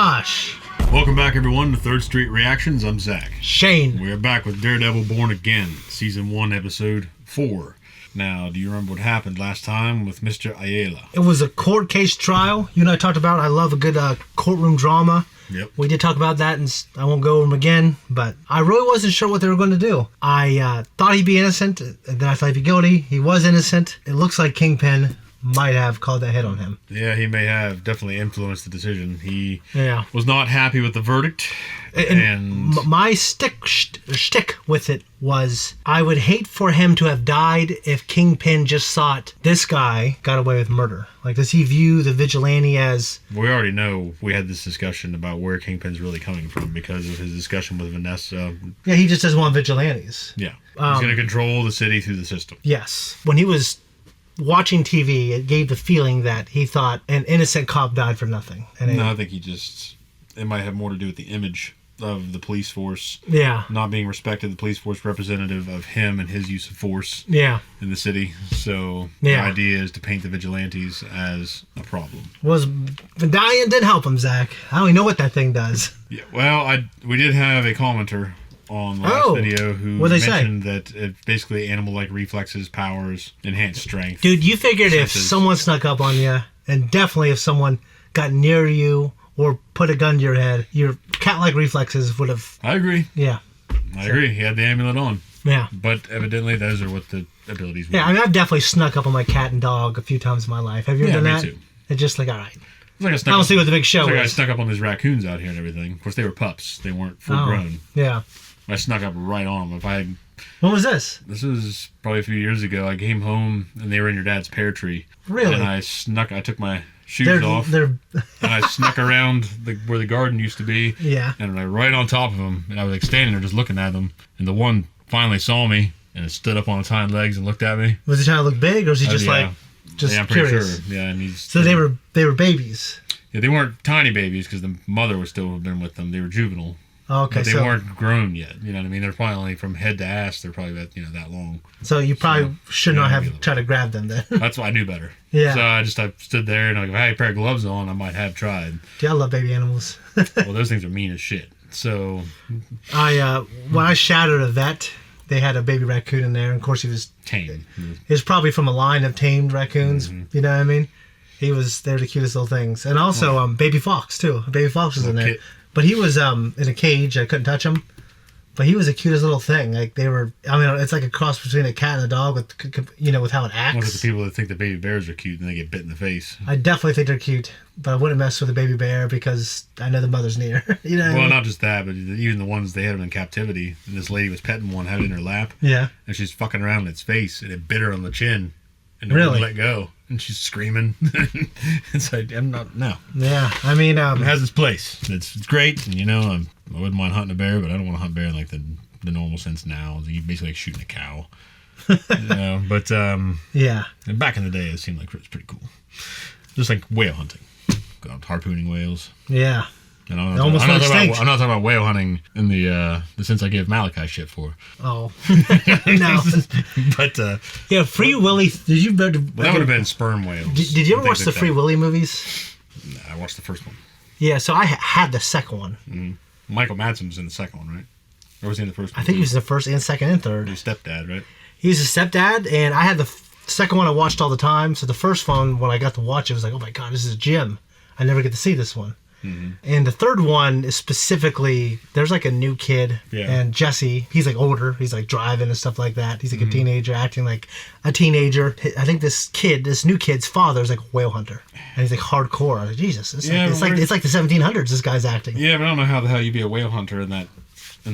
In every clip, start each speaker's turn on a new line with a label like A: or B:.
A: Josh.
B: Welcome back, everyone, to Third Street Reactions. I'm Zach.
A: Shane.
B: We are back with Daredevil Born Again, Season 1, Episode 4. Now, do you remember what happened last time with Mr. Ayala?
A: It was a court case trial. You and I talked about I love a good courtroom drama.
B: Yep.
A: We did talk about that, and I won't go over them again, but I really wasn't sure what they were going to do. I thought he'd be innocent, and then I thought he'd be guilty. He was innocent. It looks like Kingpin might have called that hit on him.
B: Yeah, he may have definitely influenced the decision. He
A: Yeah.
B: was not happy with the verdict. And
A: my shtick with it was I would hate for him to have died if Kingpin just thought this guy got away with murder. Like, does he view the vigilante as...
B: we already know we had this discussion about where Kingpin's really coming from because of his discussion with Vanessa.
A: Yeah, he just doesn't want vigilantes.
B: Yeah. He's going to control the city through the system.
A: Yes. When he was watching TV, it gave the feeling that he thought an innocent cop died for nothing. And
B: No, I think it might have more to do with the image of the police force.
A: Yeah.
B: Not being respected, the police force representative of him and his use of force
A: Yeah.
B: in the city. So
A: Yeah.
B: the idea is to paint the vigilantes as a problem.
A: Was Medallion did help him, Zach. I don't even know what that thing does.
B: Yeah, well, we did have a commenter on the last video who
A: what'd they
B: mentioned that it's basically animal-like reflexes, powers, enhanced strength.
A: Dude, you figured if
B: Senses.
A: someone snuck up on you, and definitely if someone got near you or put a gun to your head, your cat-like reflexes would have...
B: I agree.
A: Yeah.
B: I agree. He had the amulet on.
A: Yeah.
B: But evidently those are what the abilities were.
A: Yeah, I mean, I've definitely snuck up on my cat and dog a few times in my life. Have you ever done
B: me
A: that?
B: too.
A: It's just like, all right.
B: It's like I snuck
A: I don't
B: up-
A: see what the big show
B: it's like I
A: is.
B: snuck up on these raccoons out here and everything. Of course, they were pups. They weren't full grown.
A: Yeah.
B: I snuck up right on them.
A: When was this?
B: This was probably a few years ago. I came home and they were in your dad's pear tree.
A: Really?
B: And I took my shoes off,
A: They're
B: and I snuck around where the garden used to be.
A: Yeah.
B: And I right on top of them, and I was like standing there just looking at them. And the one finally saw me and it stood up on its hind legs and looked at me.
A: Was he trying to look big, or was he just
B: yeah.
A: just
B: I'm pretty
A: curious?
B: sure. Yeah, and he's
A: So they were babies.
B: Yeah, they weren't tiny babies because the mother would still have been with them. They were juvenile.
A: Oh, okay,
B: But they
A: so
B: weren't grown yet. You know what I mean? They're probably only from head to ass. They're probably that long.
A: so you probably should not
B: maybe a
A: have
B: little
A: tried to grab them then.
B: That's why I knew better.
A: Yeah.
B: So I stood there and like, if I had a pair of gloves on, I might have tried.
A: Dude, I love baby animals.
B: Well, those things are mean as shit. So
A: When I shadowed a vet, they had a baby raccoon in there, and of course he was
B: tame.
A: he was probably from a line of tamed raccoons.
B: Mm-hmm.
A: You know what I mean? They're the cutest little things, and also baby fox too. A baby fox was in there,
B: kit.
A: but he was in a cage. I couldn't touch him, but he was the cutest little thing. Like they were. I mean, it's like a cross between a cat and a dog with with how it
B: One of the
A: acts.
B: people that think the baby bears are cute and they get bit in the face.
A: I definitely think they're cute, but I wouldn't mess with a baby bear because I know the mother's near. You know? What I
B: Well,
A: mean?
B: not just that, but even the ones they had them in captivity. And this lady was petting one, had it in her lap,
A: Yeah.
B: and she's fucking around in its face, and it bit her on the chin, and it
A: Really?
B: wouldn't let go. And she's screaming. It's like, no.
A: Yeah. I mean,
B: It has its place. It's great, and I wouldn't mind hunting a bear, but I don't want to hunt bear in like the normal sense now. You basically like shooting a cow. But
A: yeah.
B: and back in the day, it seemed like it was pretty cool. Just like whale hunting, go out harpooning whales.
A: Yeah.
B: And
A: It almost went extinct.
B: I'm not talking about whale hunting in the sense I gave Malachi shit for.
A: Oh. No.
B: But
A: Yeah, Free Willy. Did you?
B: that would have been sperm whales.
A: Did you ever
B: and
A: watch
B: things
A: the
B: like
A: Free
B: that.
A: Willy movies?
B: Nah, I watched the first one.
A: Yeah, so I had the second one.
B: Michael Madsen was in the second one, right? Or was he in the first one?
A: I think he was the first and second and third.
B: His stepdad, right?
A: He was a stepdad, and I had the second one I watched all the time. So the first one, when I got to watch it, was like, oh my god, this is a gem. I never get to see this one. And the third one is specifically, there's like a new kid,
B: Yeah.
A: and Jesse, he's like older, he's like driving and stuff like that. He's like a teenager, acting like a teenager. I think this new kid's father is like a whale hunter, and he's like hardcore. Like, Jesus, it's like the 1700s. This guy's acting.
B: Yeah, but I don't know how the hell you'd be a whale hunter in the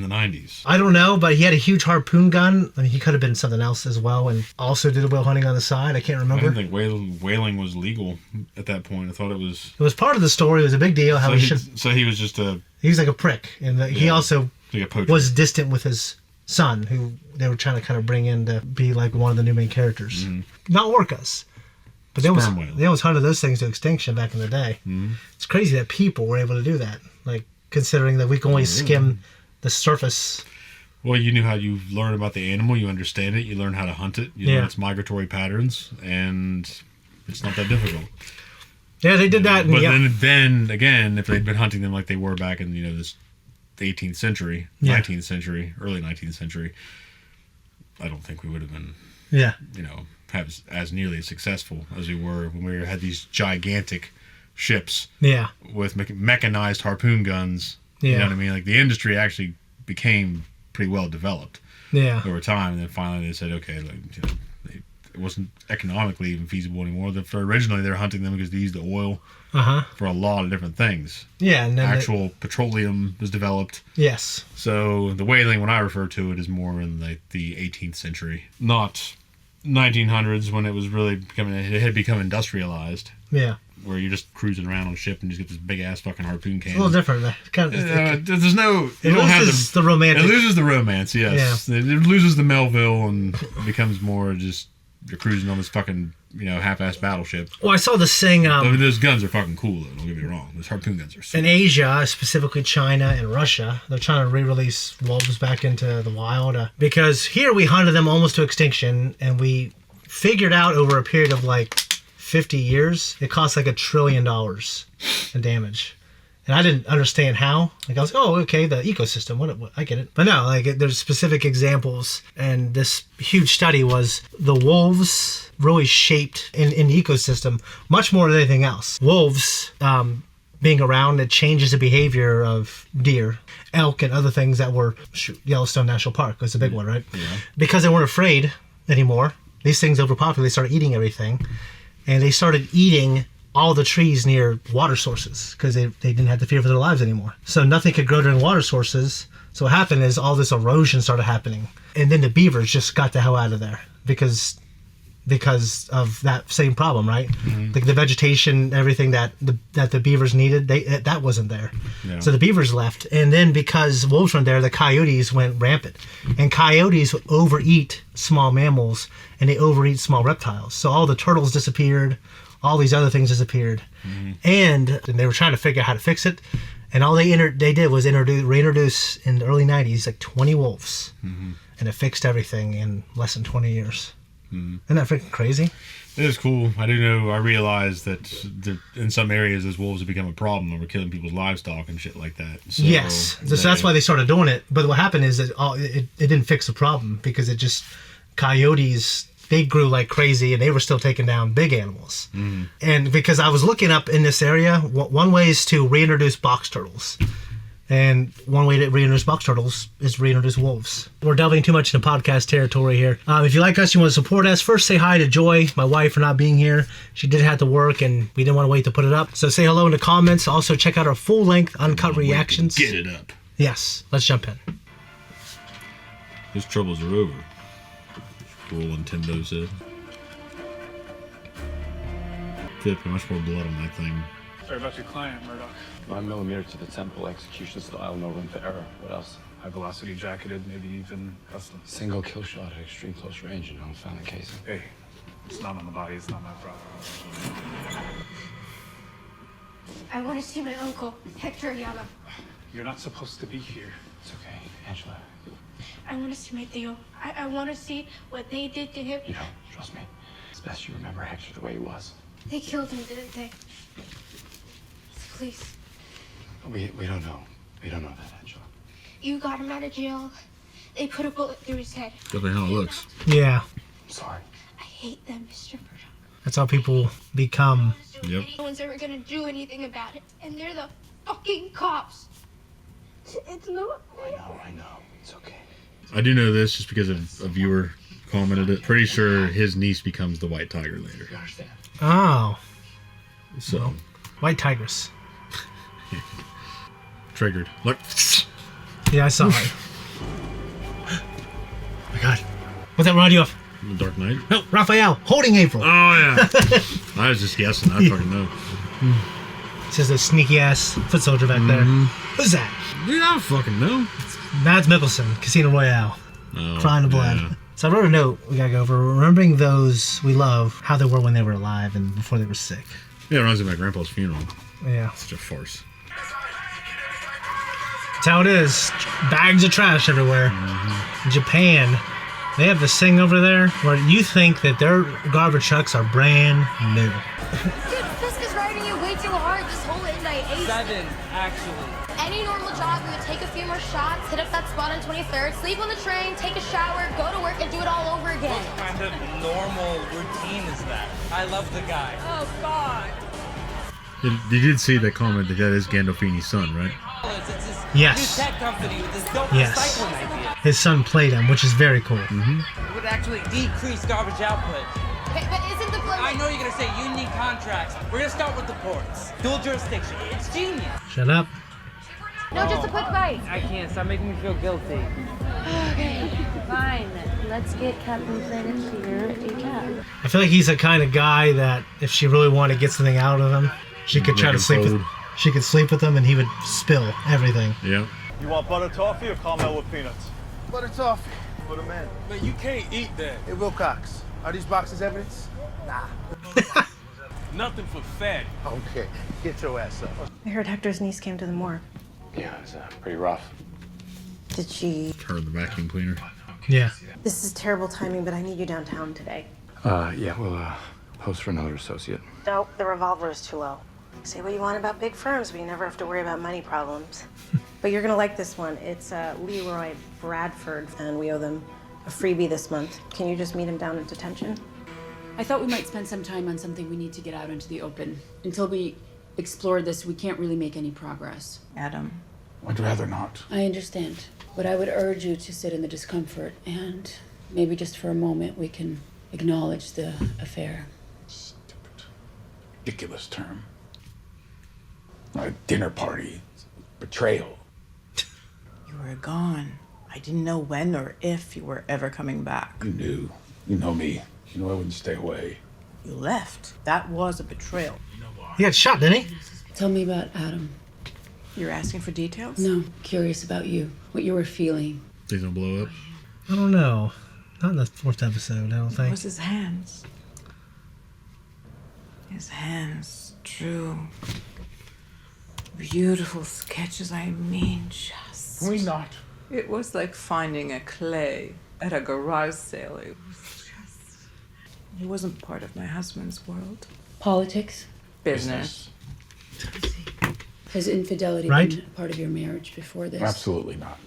B: 90s.
A: I don't know, but he had a huge harpoon gun. I mean, he could have been something else as well, and also did whale hunting on the side. I can't
B: I
A: remember.
B: didn't think whaling was legal at that point. I thought it was.
A: It was part of the story. It was a big deal. How
B: So he was just
A: he was like a prick, and he also
B: like a poacher.
A: was distant with his son, who they were trying to kind of bring in to be like one of the new main characters. Not orcas, but they almost hunted those things to extinction back in the day. It's crazy that people were able to do that. Like considering that we can only skim the surface.
B: Well, you knew how you learn about the animal, you understand it, you learn how to hunt it, you learn its migratory patterns, and it's not that difficult.
A: Yeah, they did that.
B: But then again, if they'd been hunting them like they were back in this 18th century, 19th century, early 19th century, I don't think we would have been, as nearly as successful as we were when we had these gigantic ships.
A: Yeah.
B: With mechanized harpoon guns.
A: Yeah.
B: You know what I mean? Like the industry actually became pretty well developed.
A: Yeah.
B: Over time, and then finally they said, okay, it wasn't economically even feasible anymore. Originally, they were hunting them because they used the oil for a lot of different things.
A: Yeah, and then
B: actual petroleum was developed.
A: Yes.
B: So the whaling, when I refer to it, is more in the 18th century, not 1900s when it was really it had become industrialized.
A: Yeah.
B: Where you're just cruising around on a ship and you just get this big ass fucking harpoon cannon.
A: It's a little different.
B: There's no.
A: It loses the romantic.
B: It loses the romance. Yes. Yeah. It loses the Melville and becomes more just you're cruising on this fucking half-assed battleship.
A: Well, I saw this thing.
B: Those guns are fucking cool though. Don't get me wrong. Those harpoon guns are. Super
A: in Asia, specifically China and Russia, they're trying to re-release wolves back into the wild because here we hunted them almost to extinction, and we figured out over a period of 50 years, it costs $1 trillion in damage. And I didn't understand how. I was oh, okay, the ecosystem, what I get it. But no, there's specific examples, and this huge study was the wolves really shaped in the ecosystem much more than anything else. Wolves, being around, it changes the behavior of deer, elk, and other things that were Yellowstone National Park was a big one, right? Yeah. Because they weren't afraid anymore. These things overpopulated, they started eating everything. And they started eating all the trees near water sources because they didn't have to fear for their lives anymore. So nothing could grow during water sources. So what happened is all this erosion started happening. And then the beavers just got the hell out of there because of that same problem, right? Mm-hmm. The vegetation, everything that the beavers needed, that wasn't there. Yeah. So the beavers left. And then because wolves weren't there, the coyotes went rampant. And coyotes overeat small mammals, and they overeat small reptiles. So all the turtles disappeared, all these other things disappeared. Mm-hmm. And they were trying to figure out how to fix it. And all they did was reintroduce in the early 90s 20 wolves. Mm-hmm. And it fixed everything in less than 20 years. Mm-hmm. Isn't that freaking crazy?
B: It is cool. I do know. I realized that in some areas, those wolves have become a problem over killing people's livestock and shit like that. So
A: yes, so that's why they started doing it. But what happened is that it didn't fix the problem because it just coyotes. They grew like crazy, and they were still taking down big animals. Mm-hmm. And because I was looking up in this area, one way is to reintroduce box turtles. And one way to reintroduce box turtles is reintroduce wolves. We're delving too much into podcast territory here. If you like us, you want to support us, first say hi to Joy, my wife, for not being here. She did have to work, and we didn't want to wait to put it up. So say hello in the comments. Also, check out our full-length, uncut reactions.
B: Get it up.
A: Yes. Let's jump in.
B: His troubles are over. Cool Nintendo said. Could have much more blood on that thing.
C: Sorry about your client, Murdoch.
D: 9mm to the temple, execution style, no room for error. What else?
C: High velocity jacketed, maybe even custom.
D: Single kill shot at extreme close range and unfound casing.
C: Hey, it's not on the body, it's not my problem.
E: I want to see my uncle, Hector Ayala.
C: You're not supposed to be here.
D: It's okay, Angela.
E: I want to see my Theo. I want to see what they did to him.
D: You don't, trust me. It's best you remember Hector the way he was.
E: They killed him, didn't they? Please.
D: We don't know. We don't know that, Angela.
E: You got him out of jail. They put a bullet through his head.
B: Definitely how it looks.
A: Yeah.
D: I'm sorry.
E: I hate them, Mr. Murdoch.
A: That's how people become.
E: Yep. No one's ever gonna do anything about it. And they're the fucking cops. It's no.
D: I know. It's okay.
B: I do know this just because a viewer commented it. Pretty sure his niece becomes the White Tiger later.
D: You understand?
A: Oh.
B: So.
A: Well, White Tigress.
B: Triggered. Look.
A: Yeah, I saw it. Oh my God. What's that remind you of?
B: The Dark Knight?
A: No, Raphael holding April.
B: Oh, yeah. I was just guessing. I fucking know.
A: It's just a sneaky ass foot soldier back there. Who's that?
B: Dude, I don't fucking know.
A: Mads Mikkelsen, Casino Royale.
B: Oh,
A: Crying the blood.
B: Yeah.
A: So I wrote a note we gotta go over. Remembering those we love, how they were when they were alive and before they were sick.
B: Yeah, it reminds me of my grandpa's funeral.
A: Yeah.
B: Such a farce.
A: That's how it is. Bags of trash everywhere. Mm-hmm. Japan, they have this thing over there where you think that their garbage trucks are brand new.
E: Dude, Fisk is riding you
F: way too hard this whole night.
G: 7, actually.
F: Any normal job, we would take a few more shots, hit up that spot on 23rd, sleep on the train, take a shower, go to work, and do it all over again.
G: What kind of normal routine is that? I love the guy.
F: Oh, God.
B: You did see that comment that is Gandolfini's son, right?
G: It's his
A: Yes.
G: new tech company with this dope
A: Yes.
G: recycling idea.
A: His son played him, which is very cool.
G: It would actually decrease garbage output.
F: But isn't the plan...
G: I know you're gonna say union contracts. We're gonna start with the ports. Dual jurisdiction. It's genius.
A: Shut up.
F: No, just a quick bite.
G: I can't. Stop making me feel guilty.
F: Okay, fine. Let's get Captain Planet here a cab.
A: I feel like he's the kind of guy that if she really wanted to get something out of him, she could try to sleep with. She could sleep with him, and he would spill everything.
B: Yeah.
H: You want butter toffee or caramel with peanuts?
I: Butter toffee.
H: Put them in.
I: Man, you can't eat that. Hey, Wilcox, are these boxes evidence? Nah.
H: Nothing for fat.
I: Okay, get your ass up.
J: I heard Hector's niece came to the morgue.
D: Yeah, it's pretty rough.
J: Did she...
B: Her and the vacuum cleaner.
A: Yeah.
J: This is terrible timing, but I need you downtown today.
D: Yeah, we'll post for another associate.
J: Nope, the revolver is too low. Say what you want about big firms, but you never have to worry about money problems. But you're gonna like this one. It's Leroy Bradford, and we owe them a freebie this month. Can you just meet him down in detention?
K: I thought we might spend some time on something we need to get out into the open. Until we explore this, we can't really make any progress.
J: Adam.
D: I'd rather not.
K: I understand, but I would urge you to sit in the discomfort and maybe just for a moment we can acknowledge the affair.
D: Stupid. Ridiculous term. A dinner party. Betrayal.
J: You were gone. I didn't know when or if you were ever coming back.
D: You knew. You know me. You know I wouldn't stay away.
J: You left. That was a betrayal.
A: He got shot, didn't he?
K: Tell me about Adam.
J: You're asking for details?
K: No, curious about you, what you were feeling.
B: Things gonna blow up.
A: I don't know. Not in the 4th episode, I don't
J: It
A: think.
J: was his hands. His hands drew beautiful sketches. I mean, just...
D: Can we not?
J: It was like finding a clay at a garage sale. It was just... It wasn't part of my husband's world.
K: Politics?
J: Business.
K: Has infidelity
A: Right?
K: been part of your marriage before this?
D: Absolutely not.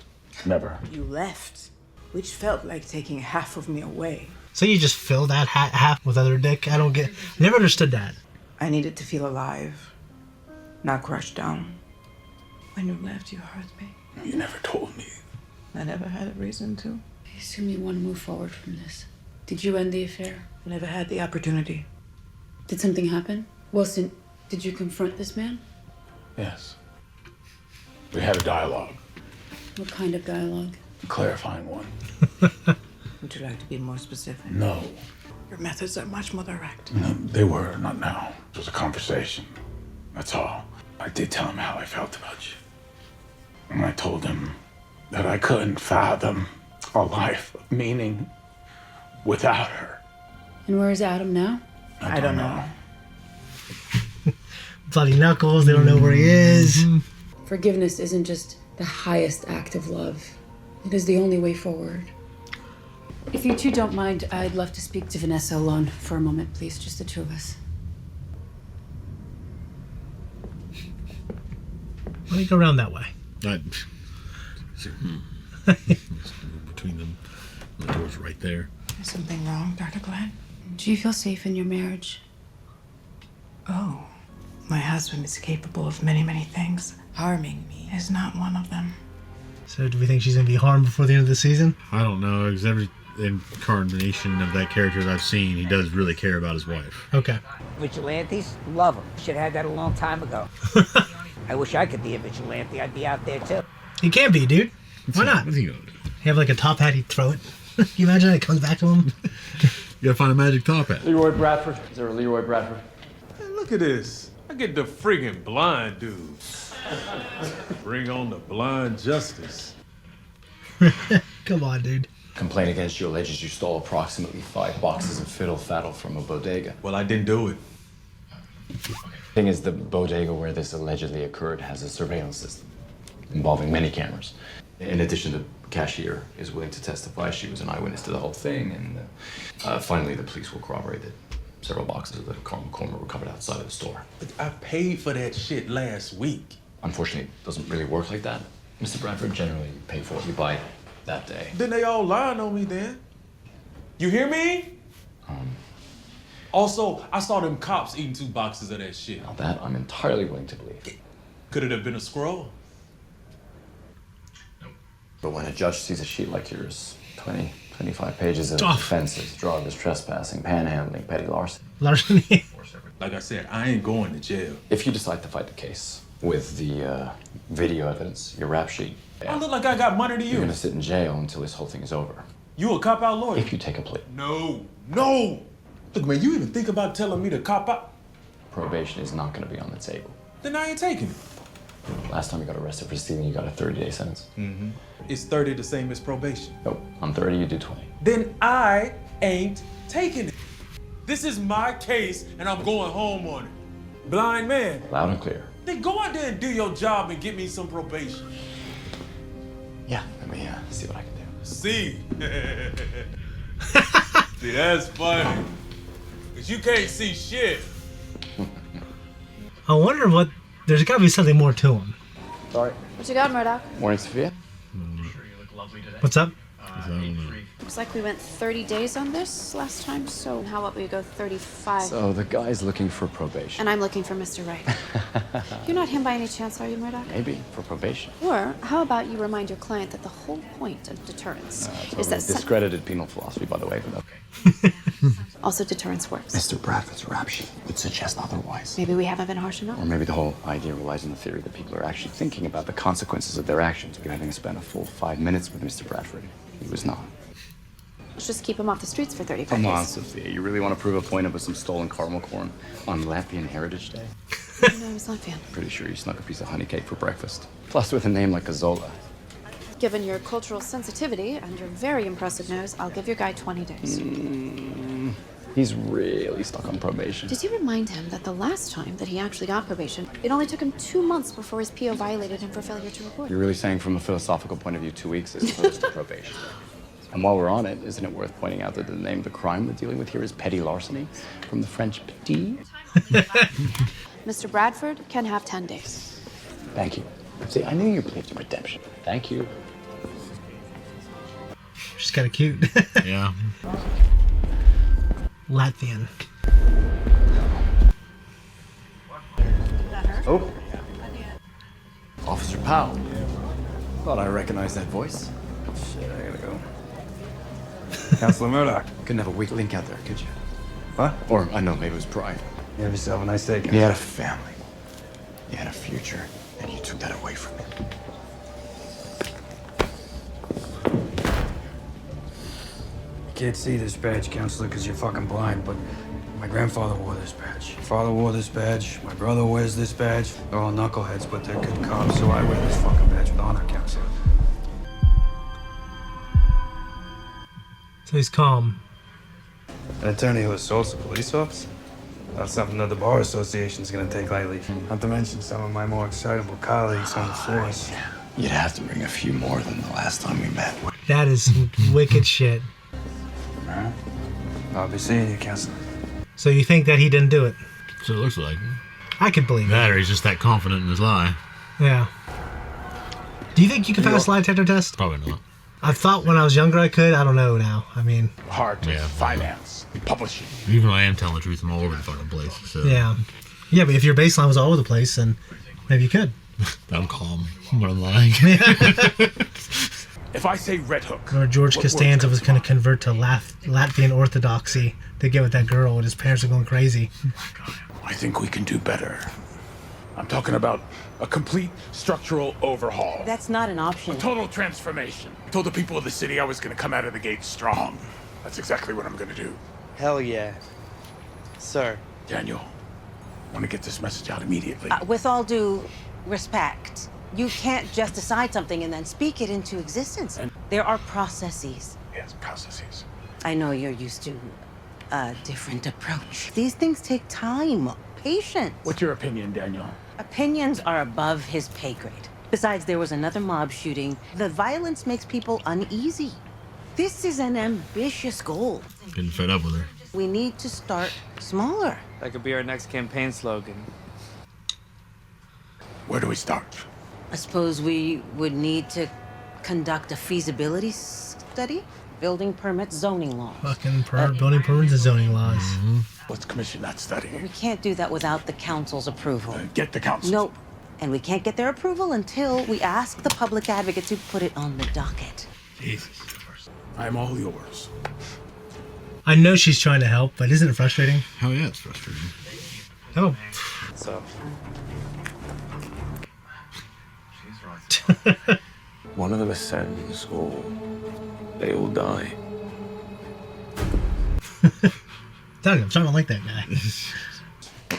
D: Never.
J: You left, which felt like taking half of me away.
A: So you just fill that half with other dick? I don't get... Never understood that.
J: I needed to feel alive, not crushed down. When you left, you hurt me.
D: You never told me.
J: I never had a reason to.
K: I assume you want to move forward from this. Did you end the affair?
J: I never had the opportunity.
K: Did something happen? Wilson, did you confront this man?
D: Yes. We had a dialogue.
K: What kind of dialogue?
D: A clarifying one.
J: Would you like to be more specific?
D: No.
J: Your methods are much more direct.
D: No, they were, not now. It was a conversation. That's all. I did tell him how I felt about you. And I told him that I couldn't fathom a life of meaning without her.
K: And where is Adam now?
J: I don't know.
A: Bloody knuckles, they don't know where he is.
K: Forgiveness isn't just the highest act of love. It is the only way forward. If you two don't mind, I'd love to speak to Vanessa alone for a moment, please. Just the two of us.
A: Why don't you go around that way?
B: Between them, the door's right there.
J: Is something wrong, Dr. Glenn?
K: Do you feel safe in your marriage?
J: Oh, my husband is capable of many, many things. Harming me is not one of them.
A: So do we think she's going to be harmed before the end of the season?
B: I don't know, because every incarnation of that character that I've seen, he does really care about his wife.
A: Okay.
L: Vigilantes? Love them. Should have had that a long time ago. I wish I could be a vigilante. I'd be out there, too.
A: He can be, dude. Why not?
B: What's he gonna do?
A: He have like a top hat, he'd throw it. Can you imagine it comes back to him?
B: You gotta find a magic top hat.
D: Leroy Bradford. Is there a Leroy Bradford?
H: Hey, look at this. I get the friggin' blind dude. Bring on the blind justice.
A: Come on, dude.
D: Complaint against you alleges you stole approximately 5 boxes of fiddle faddle from a bodega.
H: Well, I didn't do it.
D: Thing is, the bodega where this allegedly occurred has a surveillance system involving many cameras. In addition, the cashier is willing to testify she was an eyewitness to the whole thing, and finally the police will corroborate it.
M: Several boxes of the caramel corn were recovered outside of the store.
H: But I paid for that shit last week.
M: Unfortunately, it doesn't really work like that. Mr. Bradford, generally you pay for what you buy that day.
H: Then they all lying on me then. You hear me? Also, I saw them cops eating 2 boxes of that shit.
M: Now that I'm entirely willing to believe.
H: Could it have been a scroll?
M: But when a judge sees a sheet like yours, 20, 25 pages of offenses, drugs, trespassing, panhandling, petty larceny.
H: Like I said, I ain't going to jail.
M: If you decide to fight the case with the video evidence, your rap sheet.
H: I look like I got money to use.
M: You're gonna sit in jail until this whole thing is over.
H: You a cop-out lawyer?
M: If you take a plea.
H: No. Look, man, you even think about telling me to cop out?
M: Probation is not gonna be on the table.
H: Then I ain't taking it.
M: Last time you got arrested for stealing, you got a 30-day sentence.
H: Mm-hmm. Is 30 the same as probation?
M: Nope. On 30, you do 20.
H: Then I ain't taking it. This is my case, and I'm going home on it. Blind man.
M: Loud and clear.
H: Then go out there and do your job and get me some probation.
M: Yeah, let me see what I can do.
H: See? See, that's funny. Because you can't see shit.
A: I wonder what... There's got to be something more to him.
M: Sorry.
F: What you got, Murdoch?
M: Morning, Sophia.
A: What's up?
F: Looks like we went 30 days on this last time, so how about we go 35?
M: So the guy's looking for probation.
F: And I'm looking for Mr. Right. You're not him by any chance, are you, Murdoch?
M: Maybe, for probation.
F: Or how about you remind your client that the whole point of deterrence is that...
M: discredited penal philosophy, by the way, but okay.
F: Also, deterrence works.
M: Mr. Bradford's rap sheet would suggest otherwise.
F: Maybe we haven't been harsh enough.
M: Or maybe the whole idea relies on the theory that people are actually thinking about the consequences of their actions. We're having spent a full 5 minutes with Mr. Bradford. He was not.
F: Let's just keep him off the streets for 35
M: Come
F: days.
M: on, Sophia. You really want to prove a point with some stolen caramel corn on Latvian Heritage Day?
F: No, he's Latvian.
M: Pretty sure you snuck a piece of honey cake for breakfast. Plus, with a name like Azola.
F: Given your cultural sensitivity and your very impressive nose, I'll give your guy 20 days.
M: He's really stuck on probation.
F: Did you remind him that the last time that he actually got probation, it only took him 2 months before his PO violated him for failure to report?
M: You're really saying from a philosophical point of view 2 weeks as opposed to probation. And while we're on it, isn't it worth pointing out that the name of the crime we're dealing with here is petty larceny, from the French petit?
F: Mr. Bradford can have 10 days.
M: Thank you. See, I knew you believed in redemption. Thank you.
A: She's kind of cute.
B: Yeah.
A: Latvian.
M: Oh. Officer Powell. Thought I recognized that voice. Shit, I gotta go.
I: Counselor Murdoch.
M: Couldn't have a weak link out there, could you?
I: What?
M: Or, I know, maybe it was pride.
I: You have yourself a nice day.
M: You had a family. You had a future, and you took that away from me.
I: You can't see this badge, Counselor, because you're fucking blind, but my grandfather wore this badge. My father wore this badge. My brother wears this badge. They're all knuckleheads, but they're good cops, so I wear this fucking badge with honor, Counselor.
A: So he's calm.
I: An attorney who assaults a police officer? Not something that the Bar Association's gonna take lightly. Not to mention some of my more excitable colleagues on the force.
M: You'd have to bring a few more than the last time we met.
A: That is some wicked shit.
I: Alright. I'll be seeing you, Counselor.
A: So you think that he didn't do it?
B: So it looks like.
A: I could believe
B: that. Or he's just that confident in his lie.
A: Yeah. Do you think you can pass a lie detector test?
B: Probably not.
A: I thought when I was younger I could. I don't know now. I mean...
D: Hard to finance, publishing.
B: Even when I am telling the truth, I'm all over the fucking place. So.
A: Yeah. Yeah, but if your baseline was all over the place, then maybe you could.
B: I'm calm when I'm lying.
D: If I say Red Hook...
A: Or George Costanza was going to convert to Latvian Orthodoxy to get with that girl when his parents are going crazy.
D: I think we can do better. I'm talking about a complete structural overhaul.
J: That's not an option.
D: A total transformation. I told the people of the city I was going to come out of the gate strong. That's exactly what I'm going to do.
G: Hell yeah. Sir.
D: Daniel, I want to get this message out immediately.
J: With all due respect, you can't just decide something and then speak it into existence. There are processes.
D: Yes, processes.
J: I know you're used to a different approach. These things take time, patience.
D: What's your opinion, Daniel?
J: Opinions are above his pay grade. Besides, there was another mob shooting. The violence makes people uneasy. This is an ambitious goal.
B: Getting fed up with her.
N: We need to start smaller.
G: That could be our next campaign slogan.
D: Where do we start?
N: I suppose we would need to conduct a feasibility study, building permits, zoning laws.
A: Fucking building permits and zoning laws.
D: Let's commission that study.
N: We can't do that without the council's approval.
D: Get the council.
N: Nope. And we can't get their approval until we ask the public advocate to put it on the docket.
D: Jesus. I'm all yours.
A: I know she's trying to help, but isn't it frustrating?
B: Oh yeah, it's frustrating.
A: Oh.
G: So.
O: One of them is sent to school. They will die.
A: Tell you, I'm starting to like that guy.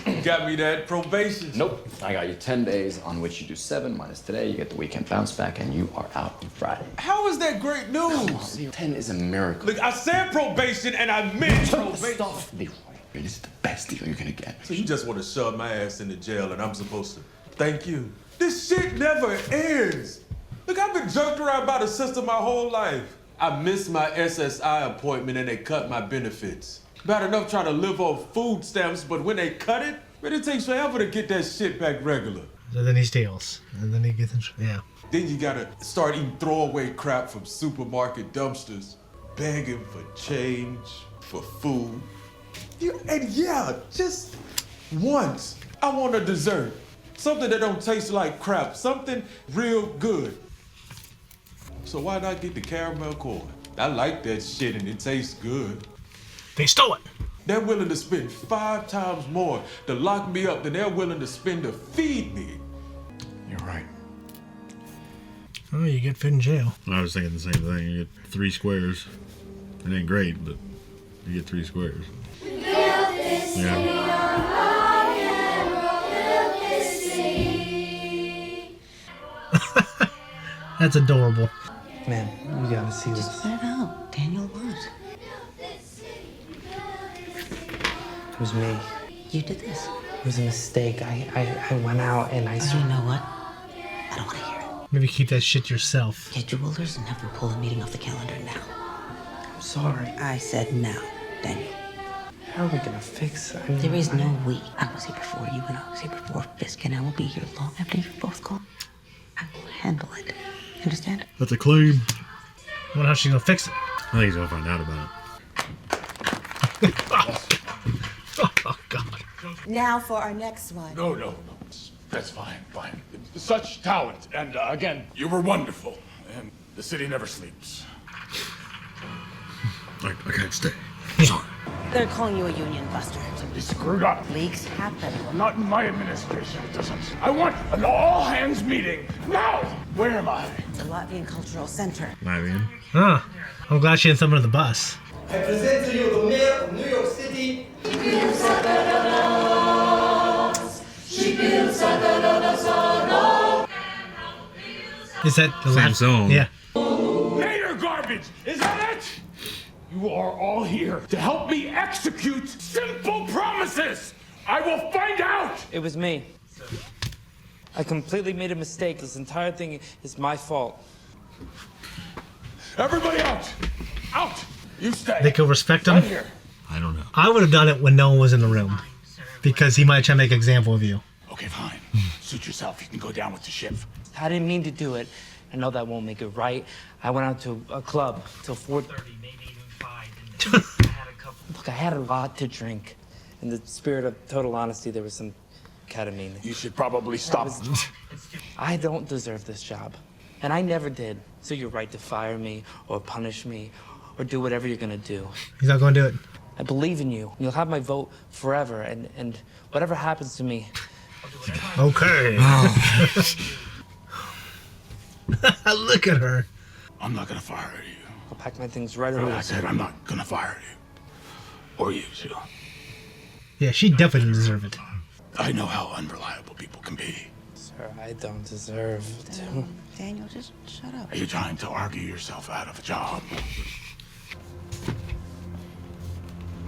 H: You got me that probation.
M: Nope. I got you 10 days on which you do 7 minus today. You get the weekend bounce back, and you are out on Friday.
H: How is that great news?
M: Leroy, 10 is a miracle.
H: Look, I said probation and I meant probation.
M: Stuff, Leroy. This is the best deal you're gonna get.
H: So you just want to shove my ass into jail and I'm supposed to thank you? This shit never ends. Look, I've been jerked around by the system my whole life. I missed my SSI appointment and they cut my benefits. Bad enough trying to live off food stamps, but when they cut it, man, it takes forever to get that shit back regular.
A: So then he steals, and then he gets in trouble. Yeah.
H: Then you gotta start eating throwaway crap from supermarket dumpsters, begging for change, for food. And yeah, just once, I want a dessert. Something that don't taste like crap, something real good. So why not get the caramel corn? I like that shit and it tastes good.
A: They stole it.
H: They're willing to spend 5 times more to lock me up than they're willing to spend to feed me.
D: You're right.
A: Oh, you get fit in jail.
B: I was thinking the same thing. You get 3 squares. It ain't great, but you get 3 squares. Yeah.
A: That's adorable.
P: Man, you gotta see this.
N: Just let it out. Daniel, what?
P: It was me.
N: You did this.
P: It was a mistake. I went out and I...
N: You know what? I don't want to hear it.
A: Maybe keep that shit yourself.
N: Get your rulers and have them pull a meeting off the calendar now.
P: I'm sorry.
N: I said now, Daniel.
P: How are we gonna fix it?
N: There is no we. I was here before you and I was here before Fisk, and I will be here long after you're both gone. I will handle it. Understand?
B: That's a claim.
A: I wonder how she's gonna fix it.
B: I think he's gonna find out about it.
A: Oh, God.
Q: Now for our next one.
D: No. That's fine. Such talent. And again, you were wonderful. And the city never sleeps.
B: I can't stay.
A: Sorry.
N: They're calling you a union buster.
D: You screwed up.
N: Leaks happen.
D: Not in my administration, it doesn't. I want an all-hands meeting now. Where am I?
N: The Latvian Cultural Center.
B: Latvian.
A: Huh. I'm glad she didn't summon the bus.
R: I present to you the mayor of New York City.
A: Is that the
B: same song?
A: Yeah.
D: Mayor garbage! Is that it? You are all here to help me execute simple promises! I will find out!
G: It was me. I completely made a mistake. This entire thing is my fault.
D: Everybody out! Out! You stay.
A: Think he'll respect him?
D: Right here.
B: I don't know.
A: I would have done it when no one was in the room. Because he might try to make an example of you.
D: Okay, fine. Suit yourself. You can go down with the ship.
G: I didn't mean to do it. I know that won't make it right. I went out to a club till 4:30, maybe even 5. Look, I had a lot to drink. In the spirit of total honesty, there was some ketamine.
D: You should probably stop.
G: I don't deserve this job. And I never did. So you're right to fire me or punish me or do whatever you're gonna do.
A: He's not going to do it.
G: I believe in you. You'll have my vote forever. And whatever happens to me, I'll do whatever.
A: Okay. Look at her.
D: I'm not gonna fire you.
G: I'll pack my things right away.
D: I said I'm not gonna fire you. Or you, too.
A: Yeah, she definitely didn't deserve it.
D: I know how unreliable people can be.
G: Sir, I don't deserve to.
N: Daniel, just shut up.
D: Are you trying to argue yourself out of a job?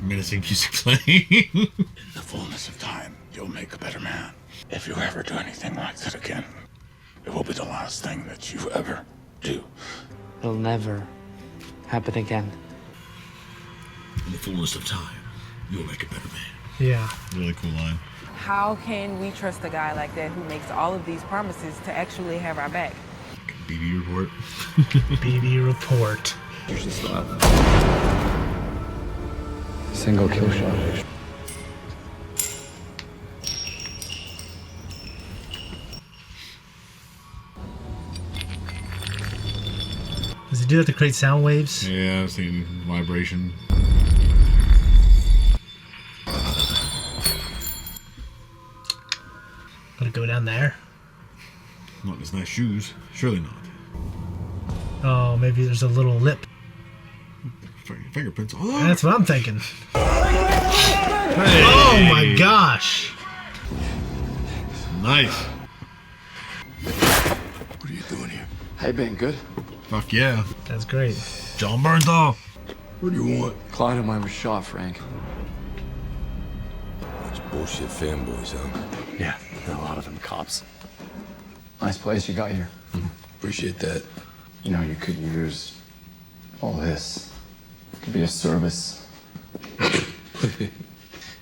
B: Menacing music playing.
D: In the fullness of time, you'll make a better man. If you ever do anything like that again, it will be the last thing that you ever do.
G: It'll never happen again.
B: In the fullness of time. You'll make a better man.
A: Yeah.
B: Really cool line.
S: How can we trust a guy like that who makes all of these promises to actually have our back?
B: BB report.
A: BB report.
M: Single kill shot.
A: Does he do that to create sound waves?
B: Yeah, I've seen vibration.
A: Gonna go down there.
B: Not in his nice shoes. Surely not.
A: Oh, maybe there's a little lip.
B: Fingerprints all over.
A: That's what I'm thinking. Hey. Oh my gosh.
B: Nice.
O: What are you doing here?
M: Hey, Ben, good?
B: Fuck yeah.
A: That's great.
B: John Bernthal.
O: What do you want?
M: Clyde and mine was shot, Frank.
O: Bunch of bullshit fanboys, huh?
M: Yeah, a lot of them cops. Nice place you got here.
O: Appreciate that.
M: You know, you could use all this. It could be a service.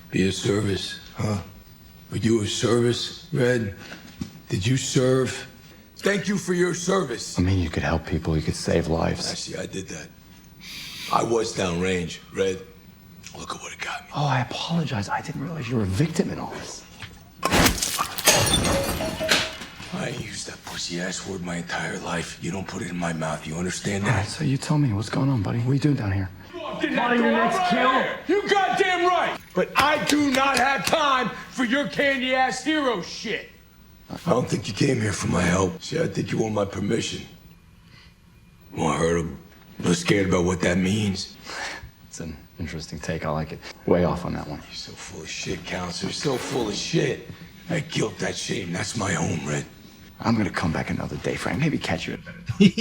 O: Be a service, huh? Were you a service, Red? Did you serve? Thank you for your service.
M: I mean, you could help people, you could save lives.
O: Actually, I did that. I was downrange, Red. Look at what it got me.
M: Oh, I apologize. I didn't realize you were a victim in all this.
O: I ain't used that pussy ass word my entire life. You don't put it in my mouth. You understand
M: All
O: that?
M: right, so you tell me, what's going on, buddy? What are you doing down here?
H: Finding the next kill? You goddamn right. But I do not have time for your candy ass hero shit.
O: I don't think you came here for my help. See, I think you want my permission. Want to hurt him. I'm scared about what that means.
M: It's an interesting take. I like it. Way off on that one.
O: You're so full of shit, Counselor. So full of shit. That guilt, that shame, that's my home, Red.
M: I'm gonna come back another day, Frank. Maybe catch you at a better time.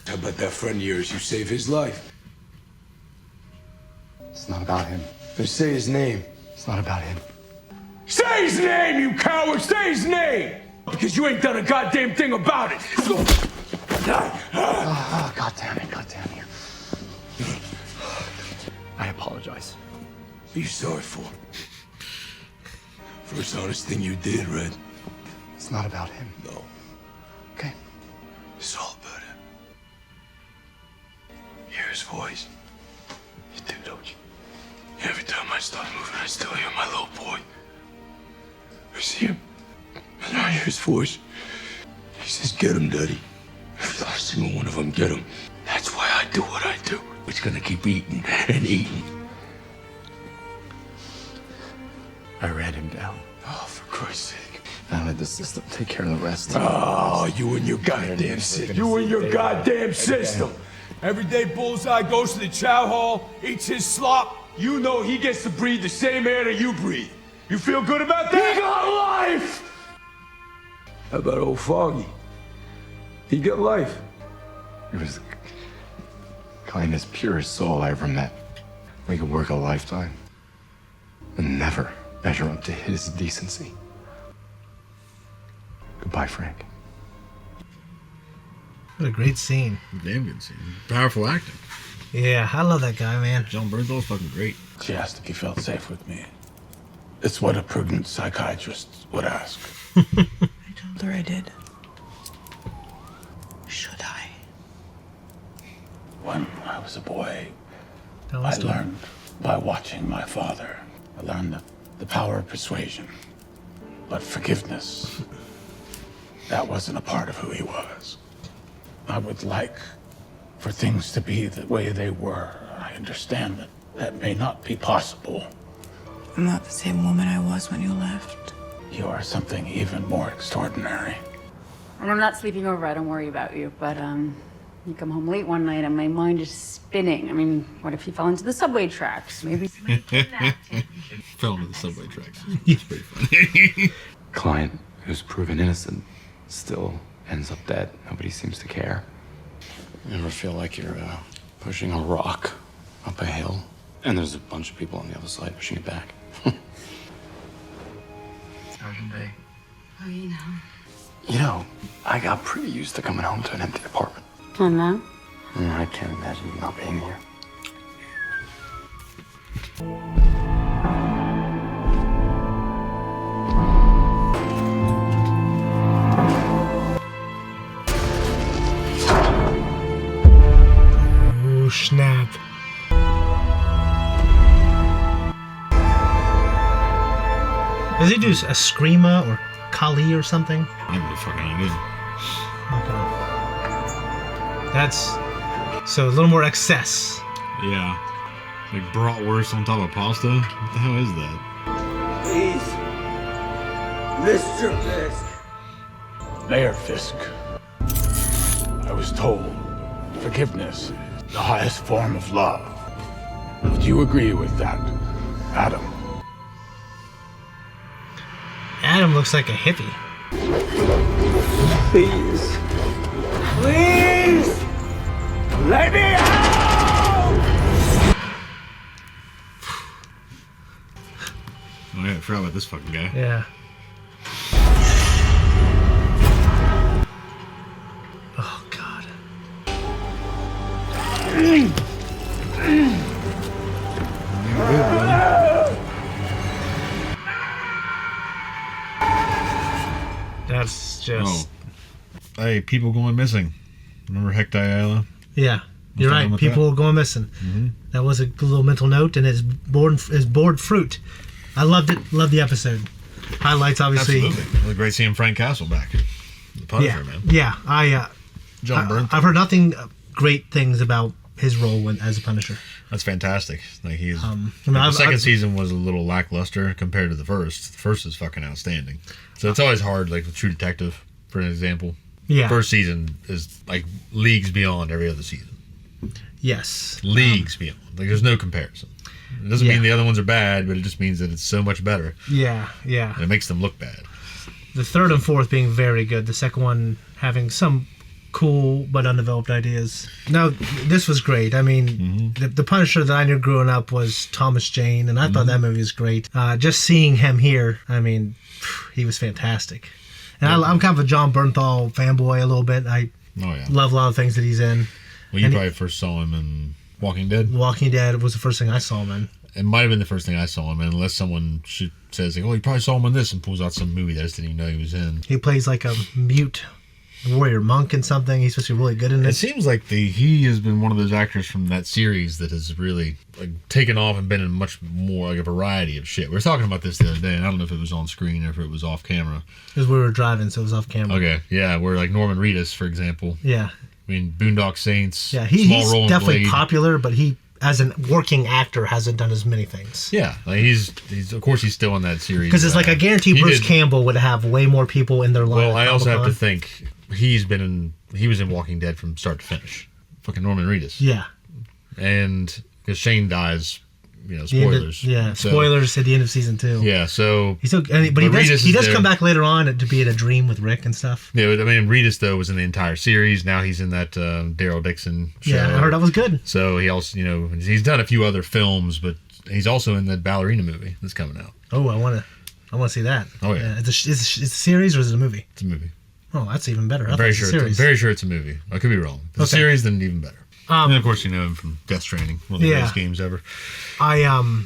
O: How about that friend of yours? You saved his life.
M: It's not about him.
O: Just say his name.
M: It's not about him.
H: Say his name, you coward! Say his name! Because you ain't done a goddamn thing about it.
M: God damn it, God damn you. I apologize.
O: What are you sorry for? First honest thing you did, Red.
M: It's not about him.
O: No.
M: Okay.
O: It's all about him. You hear his voice? You do, don't you? Every time I start moving, I still hear my little boy. I see him. And I hear his voice. He says, get him, Daddy. Every last single one of them, get him. That's why I do what I do. It's gonna keep eating and eating.
M: I ran him down.
O: Oh, for Christ's sake.
M: I let the system take care of the rest.
O: Oh, you and your goddamn system.
H: You and your goddamn system. Every day Bullseye goes to the chow hall, eats his slop. You know he gets to breathe the same air that you breathe. You feel good about that? He got life!
O: How about old Foggy? He got life.
M: He was the kindest, purest soul I ever met. We could work a lifetime and never measure up to his decency. Goodbye, Frank.
A: What a great scene.
B: Damn good scene. Powerful acting.
A: Yeah, I love that guy, man.
B: John Bernthal's fucking great.
D: She asked if he felt safe with me. It's what a prudent psychiatrist would ask.
Q: I told her I did. Should I?
D: When I was a boy,
A: Tell
D: I
A: us, Tom.
D: learned by watching my father. I learned the power of persuasion. But forgiveness, that wasn't a part of who he was. I would like for things to be the way they were. I understand that that may not be possible.
Q: I'm not the same woman I was when you left.
D: You are something even more extraordinary.
K: And I'm not sleeping over, I don't worry about you, but you come home late one night and my mind is spinning. I mean, what if you fell into the subway tracks? Maybe somebody kidnapped him.
B: Fell into the subway tracks. It's pretty funny.
M: Client who's proven innocent still ends up dead. Nobody seems to care. You ever feel like you're pushing a rock up a hill and there's a bunch of people on the other side pushing it back?
P: Sergeant Day.
K: Oh, you know.
M: You know, I got pretty used to coming home to an empty apartment.
K: Oh, no?
M: I can't imagine you not being here.
A: Does he do a Screama or Kali or something?
B: I have no fucking idea.
A: Okay. That's so a little more excess.
B: Yeah. Like bratwurst on top of pasta? What the hell is that?
D: Please, Mr. Fisk. Mayor Fisk, I was told forgiveness is the highest form of love. Would you agree with that, Adam?
A: Adam looks like a hippie.
D: Please. Please! Let me out!
B: Oh yeah, I forgot about this fucking guy.
A: Yeah. Oh God. That's just.
B: Oh. Hey, people going missing. Remember Hector Ayala?
A: Yeah, you're right. People going missing.
B: Mm-hmm.
A: That was a good little mental note, and his bored fruit. I loved it. Loved the episode. Highlights, obviously.
B: Absolutely. It was great seeing Frank Castle back. The Punisher, man.
A: Yeah.
B: John Bernthal.
A: I've heard nothing great things about his role as a Punisher.
B: That's fantastic. Like he's. The second season was a little lackluster compared to the first. The first is fucking outstanding. So it's always hard, like with True Detective, for an example.
A: Yeah.
B: First season is like leagues beyond every other season.
A: Yes.
B: Leagues beyond. Like there's no comparison. It doesn't mean the other ones are bad, but it just means that it's so much better.
A: Yeah.
B: And it makes them look bad.
A: The third and fourth being very good. The second one having some cool but undeveloped ideas. Now, this was great. I mean, the Punisher that I knew growing up was Thomas Jane, and I thought that movie was great. Just seeing him here, I mean, he was fantastic. And I'm kind of a John Bernthal fanboy a little bit. I love a lot of things that he's in.
B: Well, you probably first saw him in Walking Dead.
A: Walking Dead was the first thing I saw him in.
B: It might have been the first thing I saw him in, unless someone says, like, oh, you probably saw him in this, and pulls out some movie that I just didn't even know he was in.
A: He plays like a mute warrior monk in something. He's supposed to be really good in it.
B: It seems like he has been one of those actors from that series that has really like taken off and been in much more like a variety of shit. We were talking about this the other day, and I don't know if it was on screen or if it was off camera.
A: Because we were driving, so it was off camera.
B: Okay, yeah, where like Norman Reedus, for example.
A: Yeah.
B: I mean, Boondock Saints.
A: Yeah, he's definitely Blade. Popular, but he, as a working actor, hasn't done as many things.
B: Yeah, like he's of course he's still in that series.
A: Because it's like I guarantee Bruce Campbell would have way more people in their line.
B: Well, I also have to think he was in Walking Dead from start to finish. Fucking Norman Reedus.
A: Yeah.
B: And because Shane dies, spoilers.
A: Spoilers at the end of season 2.
B: Yeah, so
A: he does come back later on to be in a dream with Rick and stuff.
B: Yeah, I mean Reedus though was in the entire series. Now he's in that Daryl Dixon show.
A: Yeah, I heard that was good.
B: So he also, he's done a few other films, but he's also in that ballerina movie that's coming out.
A: Oh, I want to see that.
B: Oh yeah,
A: it's a series or is it a movie?
B: It's a movie.
A: Oh, that's even better.
B: I'm very sure it's a movie. I could be wrong. If it's a series, then even better. And of course, you know him from Death Stranding, one of the greatest games ever.
A: In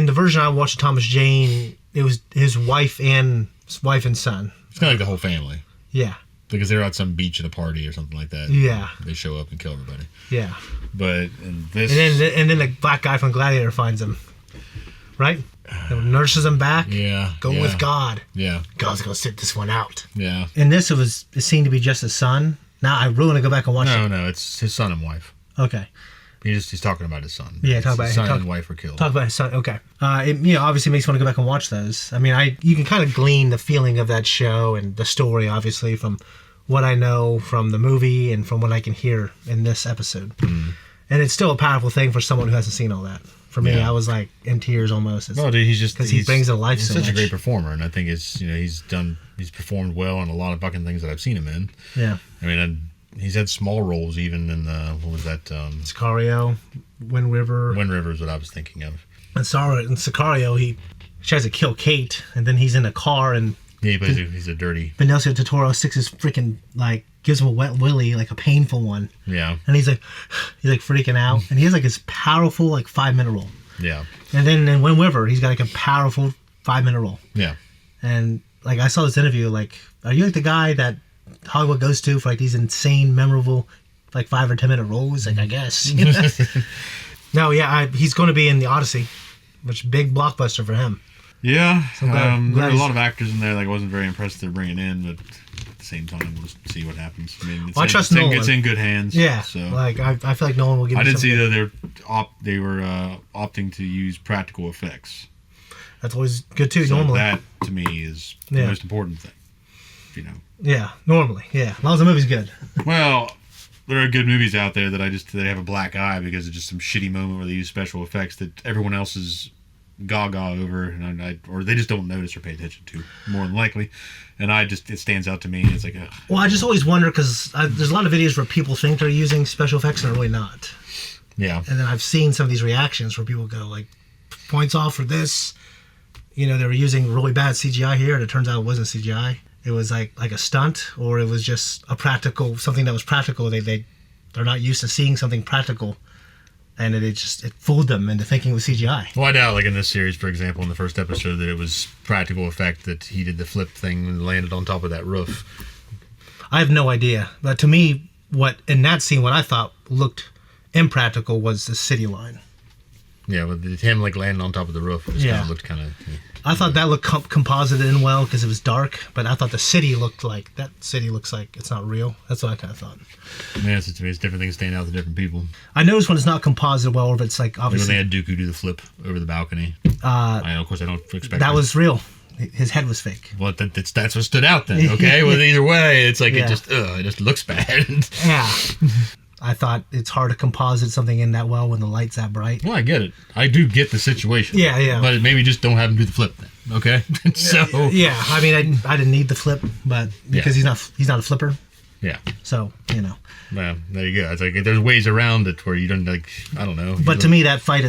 A: the version I watched of Thomas Jane, it was his wife and son.
B: It's kind of like the whole family.
A: Yeah.
B: Because they're at some beach at a party or something like that.
A: Yeah.
B: They show up and kill everybody.
A: Yeah.
B: But in this,
A: and then the black guy from Gladiator finds him, right? Nurses him back.
B: Yeah.
A: Go with God.
B: Yeah.
A: God's gonna sit this one out.
B: Yeah.
A: In this, it seemed to be just his son. Now I really want to go back and watch it.
B: No, it's his son and wife.
A: Okay.
B: He's talking about his son.
A: Yeah,
B: his son and wife were killed.
A: Talk about his son. Okay. It obviously makes me want to go back and watch those. I mean, you can kind of glean the feeling of that show and the story, obviously, from what I know from the movie and from what I can hear in this episode. Mm. And it's still a powerful thing for someone who hasn't seen all that. For me, I was like in tears almost.
B: No, dude, because
A: he brings to life
B: he's
A: so
B: such
A: much.
B: a great performer, and I think he's performed well in a lot of fucking things that I've seen him in.
A: Yeah.
B: I mean, he's had small roles even in what was that?
A: Sicario, Wind River.
B: Wind River is what I was thinking of.
A: And Sicario, he tries to kill Kate, and then he's in a car and.
B: Yeah, but he's a dirty.
A: Benicio del Toro sticks his freaking gives him a wet willy, like a painful one.
B: Yeah.
A: And he's freaking out, and he has his powerful 5-minute roll.
B: Yeah.
A: And then in Wind River, he's got a powerful 5-minute roll.
B: Yeah.
A: And I saw this interview, are you the guy that Hollywood goes to for these insane, memorable 5 or 10 minute roles? I guess. No, yeah, he's going to be in the Odyssey, which big blockbuster for him.
B: Yeah,
A: So
B: there were a
A: he's-
B: lot of actors in there that I wasn't very impressed they're bringing in, but at the same time, we'll just see what happens. I mean,
A: I trust Nolan.
B: It's in good hands.
A: Yeah,
B: so
A: like I feel like Nolan will give.
B: I
A: me
B: did see
A: something.
B: that they were opting to use practical effects.
A: That's always good too.
B: So
A: normally,
B: that to me is the
A: Yeah.
B: most important thing. You know.
A: yeah, normally, yeah. As long as the movie's good.
B: Well, there are good movies out there that they have a black eye because of just some shitty moment where they use special effects that everyone else is gaga over, and or they just don't notice or pay attention to, more than likely. And it stands out to me. It's like, ugh.
A: Well, I just always wonder because there's a lot of videos where people think they're using special effects and they're really not.
B: Yeah.
A: And then I've seen some of these reactions where people go like, points off for this. You know, they were using really bad CGI here, and it turns out it wasn't CGI. It was like a stunt, or it was just something that was practical. They're not used to seeing something practical, and it fooled them into thinking it was CGI.
B: Well, I doubt, like in this series, for example, in the first episode, that it was practical effect that he did the flip thing and landed on top of that roof.
A: I have no idea, but to me, in that scene, what I thought looked impractical was the city line.
B: Yeah, but him like landing on top of the roof looked kind of.
A: I thought that looked composited in well because it was dark, but I thought the city looks like it's not real. That's what I kind of thought.
B: Yeah, it's different things stand out to different people.
A: I noticed when it's not composited well, or if it's like obviously.
B: Like when they had Dooku do the flip over the balcony. Of course, I don't expect
A: that was real. His head was fake.
B: Well, that's what stood out then. Okay, well, either way, it's like it just looks bad.
A: Yeah. I thought it's hard to composite something in that well when the light's that bright.
B: Well, I get it. I do get the situation.
A: Yeah.
B: But maybe just don't have him do the flip then. Okay. So.
A: Yeah, I mean, I didn't need the flip, but because he's not a flipper.
B: Yeah.
A: So
B: Well, there you go. It's like there's ways around it where you don't like. I don't know.
A: But to me, that fight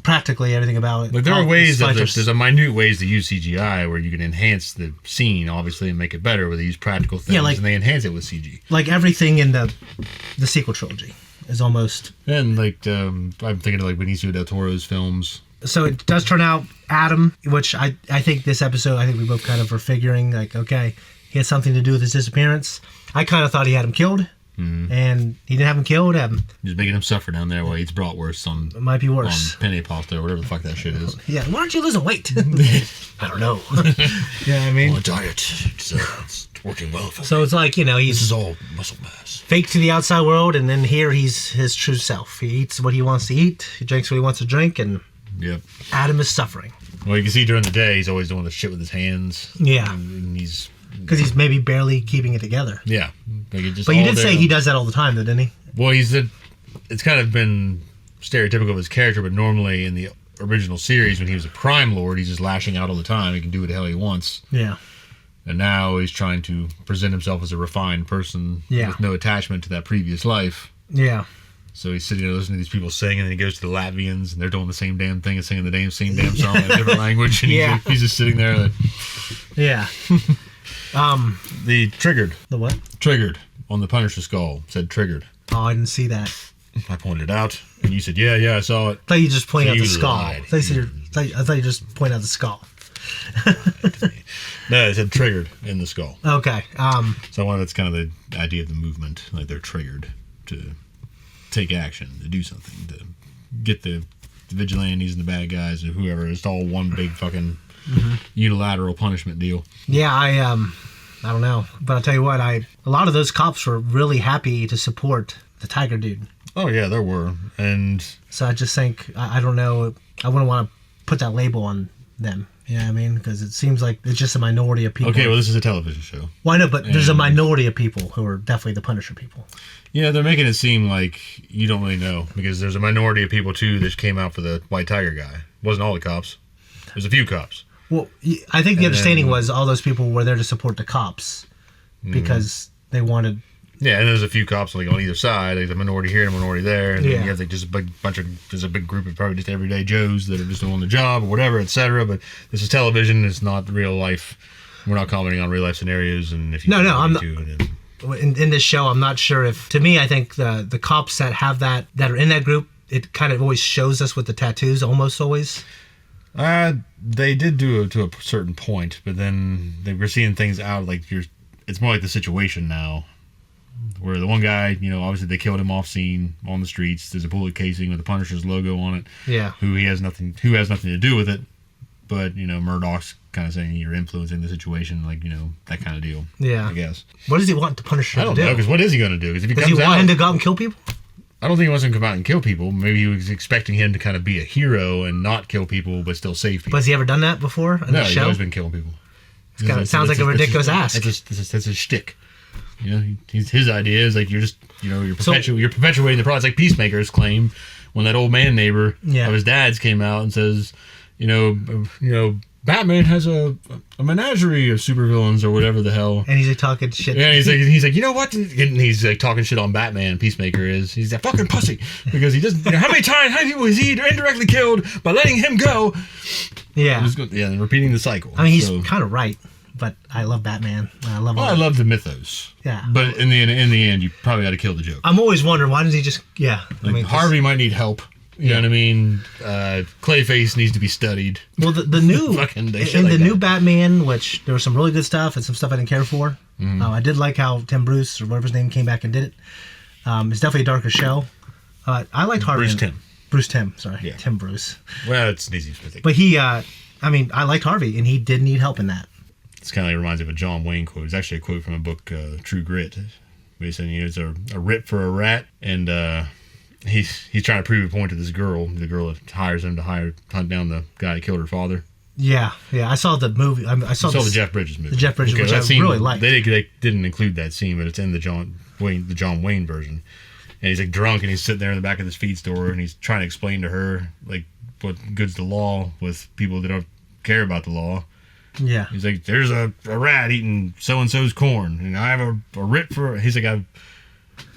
A: practically everything about it.
B: Like there are ways there's a minute ways to use CGI where you can enhance the scene obviously and make it better where they use practical things and they enhance it with CG.
A: Like everything in the sequel trilogy is almost.
B: And like I'm thinking of like Benicio del Toro's films.
A: So it does turn out Adam, which I think this episode I think we both kind of were figuring like okay he had something to do with his disappearance. I kind of thought he had him killed. And he didn't have him killed.
B: Just making him suffer down there while he eats bratwurst on.
A: It might be worse.
B: On penne pasta or whatever the fuck that shit is.
A: Yeah, why aren't you losing weight? I don't know. Yeah, I mean,
B: on a diet, it's working well for me.
A: So it's like he's
B: this is all muscle mass.
A: Fake to the outside world, and then here he's his true self. He eats what he wants to eat. He drinks what he wants to drink, and Adam is suffering.
B: Well, you can see during the day he's always doing the shit with his hands.
A: Yeah,
B: and he's.
A: Because he's maybe barely keeping it together.
B: Yeah.
A: But you did say he does that all the time, though, didn't he?
B: Well, it's kind of been stereotypical of his character, but normally in the original series, when he was a crime lord, he's just lashing out all the time. He can do what the hell he wants.
A: Yeah.
B: And now he's trying to present himself as a refined person with no attachment to that previous life.
A: Yeah.
B: So he's sitting there listening to these people sing, and then he goes to the Latvians, and they're doing the same damn thing and singing the same damn song in a different language. And he's just sitting there like...
A: Yeah.
B: The triggered.
A: The what?
B: Triggered on the Punisher skull said triggered.
A: Oh, I didn't see that.
B: I pointed it out, and you said, "Yeah, I saw it."
A: I thought you just pointed out the skull.
B: Lied.
A: I thought you just pointed out the skull.
B: No, it said triggered in the skull.
A: Okay.
B: So that's kind of the idea of the movement. Like they're triggered to take action, to do something, to get the vigilantes and the bad guys or whoever. It's all one big fucking unilateral punishment deal.
A: Yeah, I don't know, but I'll tell you what, a lot of those cops were really happy to support the Tiger dude.
B: Oh yeah, there were, and
A: so I just think I don't know. I wouldn't want to put that label on them. You know what I mean? Because it seems like it's just a minority of people.
B: Okay, well, this is a television show.
A: Well, I know, but there's a minority of people who are definitely the Punisher people.
B: Yeah, they're making it seem like you don't really know because there's a minority of people too that came out for the White Tiger guy. It wasn't all the cops. There's a few cops.
A: Well, I think the understanding was all those people were there to support the cops because they wanted.
B: Yeah, and there's a few cops like on either side. There's a minority here and a minority there, and then you have like just there's a big group of probably just everyday Joes that are just doing the job or whatever, etc. But this is television; it's not real life. We're not commenting on real life scenarios, and if you
A: I'm not. In this show, I'm not sure if. To me, I think the cops that have that are in that group, it kind of always shows us with the tattoos, almost always.
B: They did do it to a certain point, but then they were seeing things out like it's more like the situation now. Where the one guy, obviously they killed him off scene on the streets. There's a bullet casing with the Punisher's logo on it.
A: Yeah.
B: Who has nothing to do with it. but Murdoch's kind of saying you're influencing the situation, like that kind of deal.
A: Yeah,
B: I guess.
A: What does he want the Punisher to do?
B: I don't know, because what is he going to do? Because if he
A: does
B: comes
A: he want
B: out,
A: him to go out and kill people?
B: I don't think he wants him to come out and kill people. Maybe he was expecting him to kind of be a hero and not kill people, but still save people.
A: But has he ever done that before?
B: No, he's always been killing people.
A: It sounds like a ridiculous ask.
B: That's a shtick. His idea is like you're perpetuating the problem. It's like Peacemaker's claim when that old man neighbor of his dad's came out and says, Batman has a menagerie of supervillains or whatever the hell.
A: And he's like talking shit.
B: Yeah, he's like, you know what? And he's like talking shit on Batman. Peacemaker is. He's a fucking pussy because he doesn't. How many people was he indirectly killed by letting him go?
A: Yeah.
B: And repeating the cycle.
A: I mean, he's kind of right, but I love Batman. I love
B: the mythos.
A: Yeah.
B: But in the end, you probably got to kill the Joker.
A: I'm always wondering why does he just
B: Harvey might need help. You know what I mean? Clayface needs to be studied.
A: Well, the new new Batman, which there was some really good stuff and some stuff I didn't care for.
B: Mm-hmm.
A: I did like how Tim Bruce or whatever his name came back and did it. It's definitely a darker show. I liked Harvey. Bruce Tim. Sorry, yeah. Tim Bruce.
B: Well, it's an easy thing.
A: But he, I liked Harvey, and he did need help in that.
B: It's kind of like reminds me of a John Wayne quote. It's actually a quote from a book, True Grit. Where he said, it's a rip for a rat, and he's trying to prove a point to this girl. The girl that hires him to hunt down the guy that killed her father.
A: Yeah. I saw the movie. I saw
B: the Jeff Bridges movie.
A: The Jeff Bridges, which I really liked.
B: They didn't include that scene, but it's in the John Wayne version. And he's like drunk, and he's sitting there in the back of this feed store, and he's trying to explain to her like what good's the law with people that don't care about the law.
A: Yeah.
B: He's like, there's a rat eating so and so's corn, and I have a writ for. He's like, I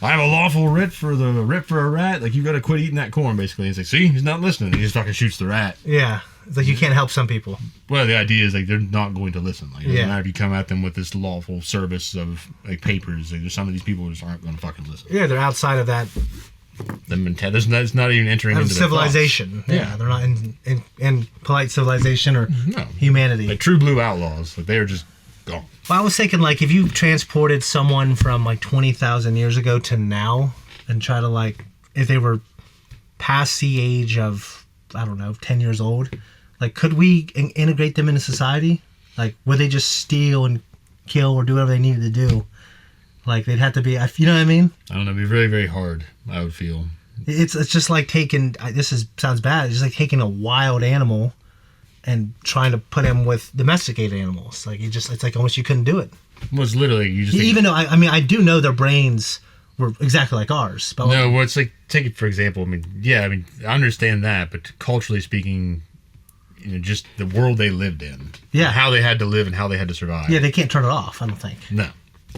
B: have a lawful writ for a rat. Like, you got to quit eating that corn, basically. He's like, see, he's not listening. He just fucking shoots the rat.
A: Yeah. It's like you can't help some people.
B: Well, the idea is like they're not going to listen. Like, it doesn't matter if you come at them with this lawful service of like papers. Like, there's some of these people who just aren't going to fucking listen.
A: Yeah, they're outside of that.
B: It's not even entering into
A: civilization. Yeah, they're not in polite civilization or humanity.
B: Like true blue outlaws. Like, they are just gone.
A: Well, I was thinking, like, if you transported someone from like 20,000 years ago to now and try to, like, if they were past the age of, I don't know, 10 years old, like, could we integrate them into society? Like, would they just steal and kill or do whatever they needed to do? Like, they'd have to be, you know what I mean?
B: I don't know, it'd be very, very hard, I would feel.
A: It's just like taking, sounds bad, it's just like taking a wild animal and trying to put him with domesticated animals. Like, it's like almost you couldn't do it.
B: Well, it's literally, you just...
A: Even though, I do know their brains were exactly like ours. But
B: no, well, it's like, take it for example, I understand that, but culturally speaking, just the world they lived in.
A: Yeah.
B: How they had to live and how they had to survive.
A: Yeah, they can't turn it off, I don't think.
B: No.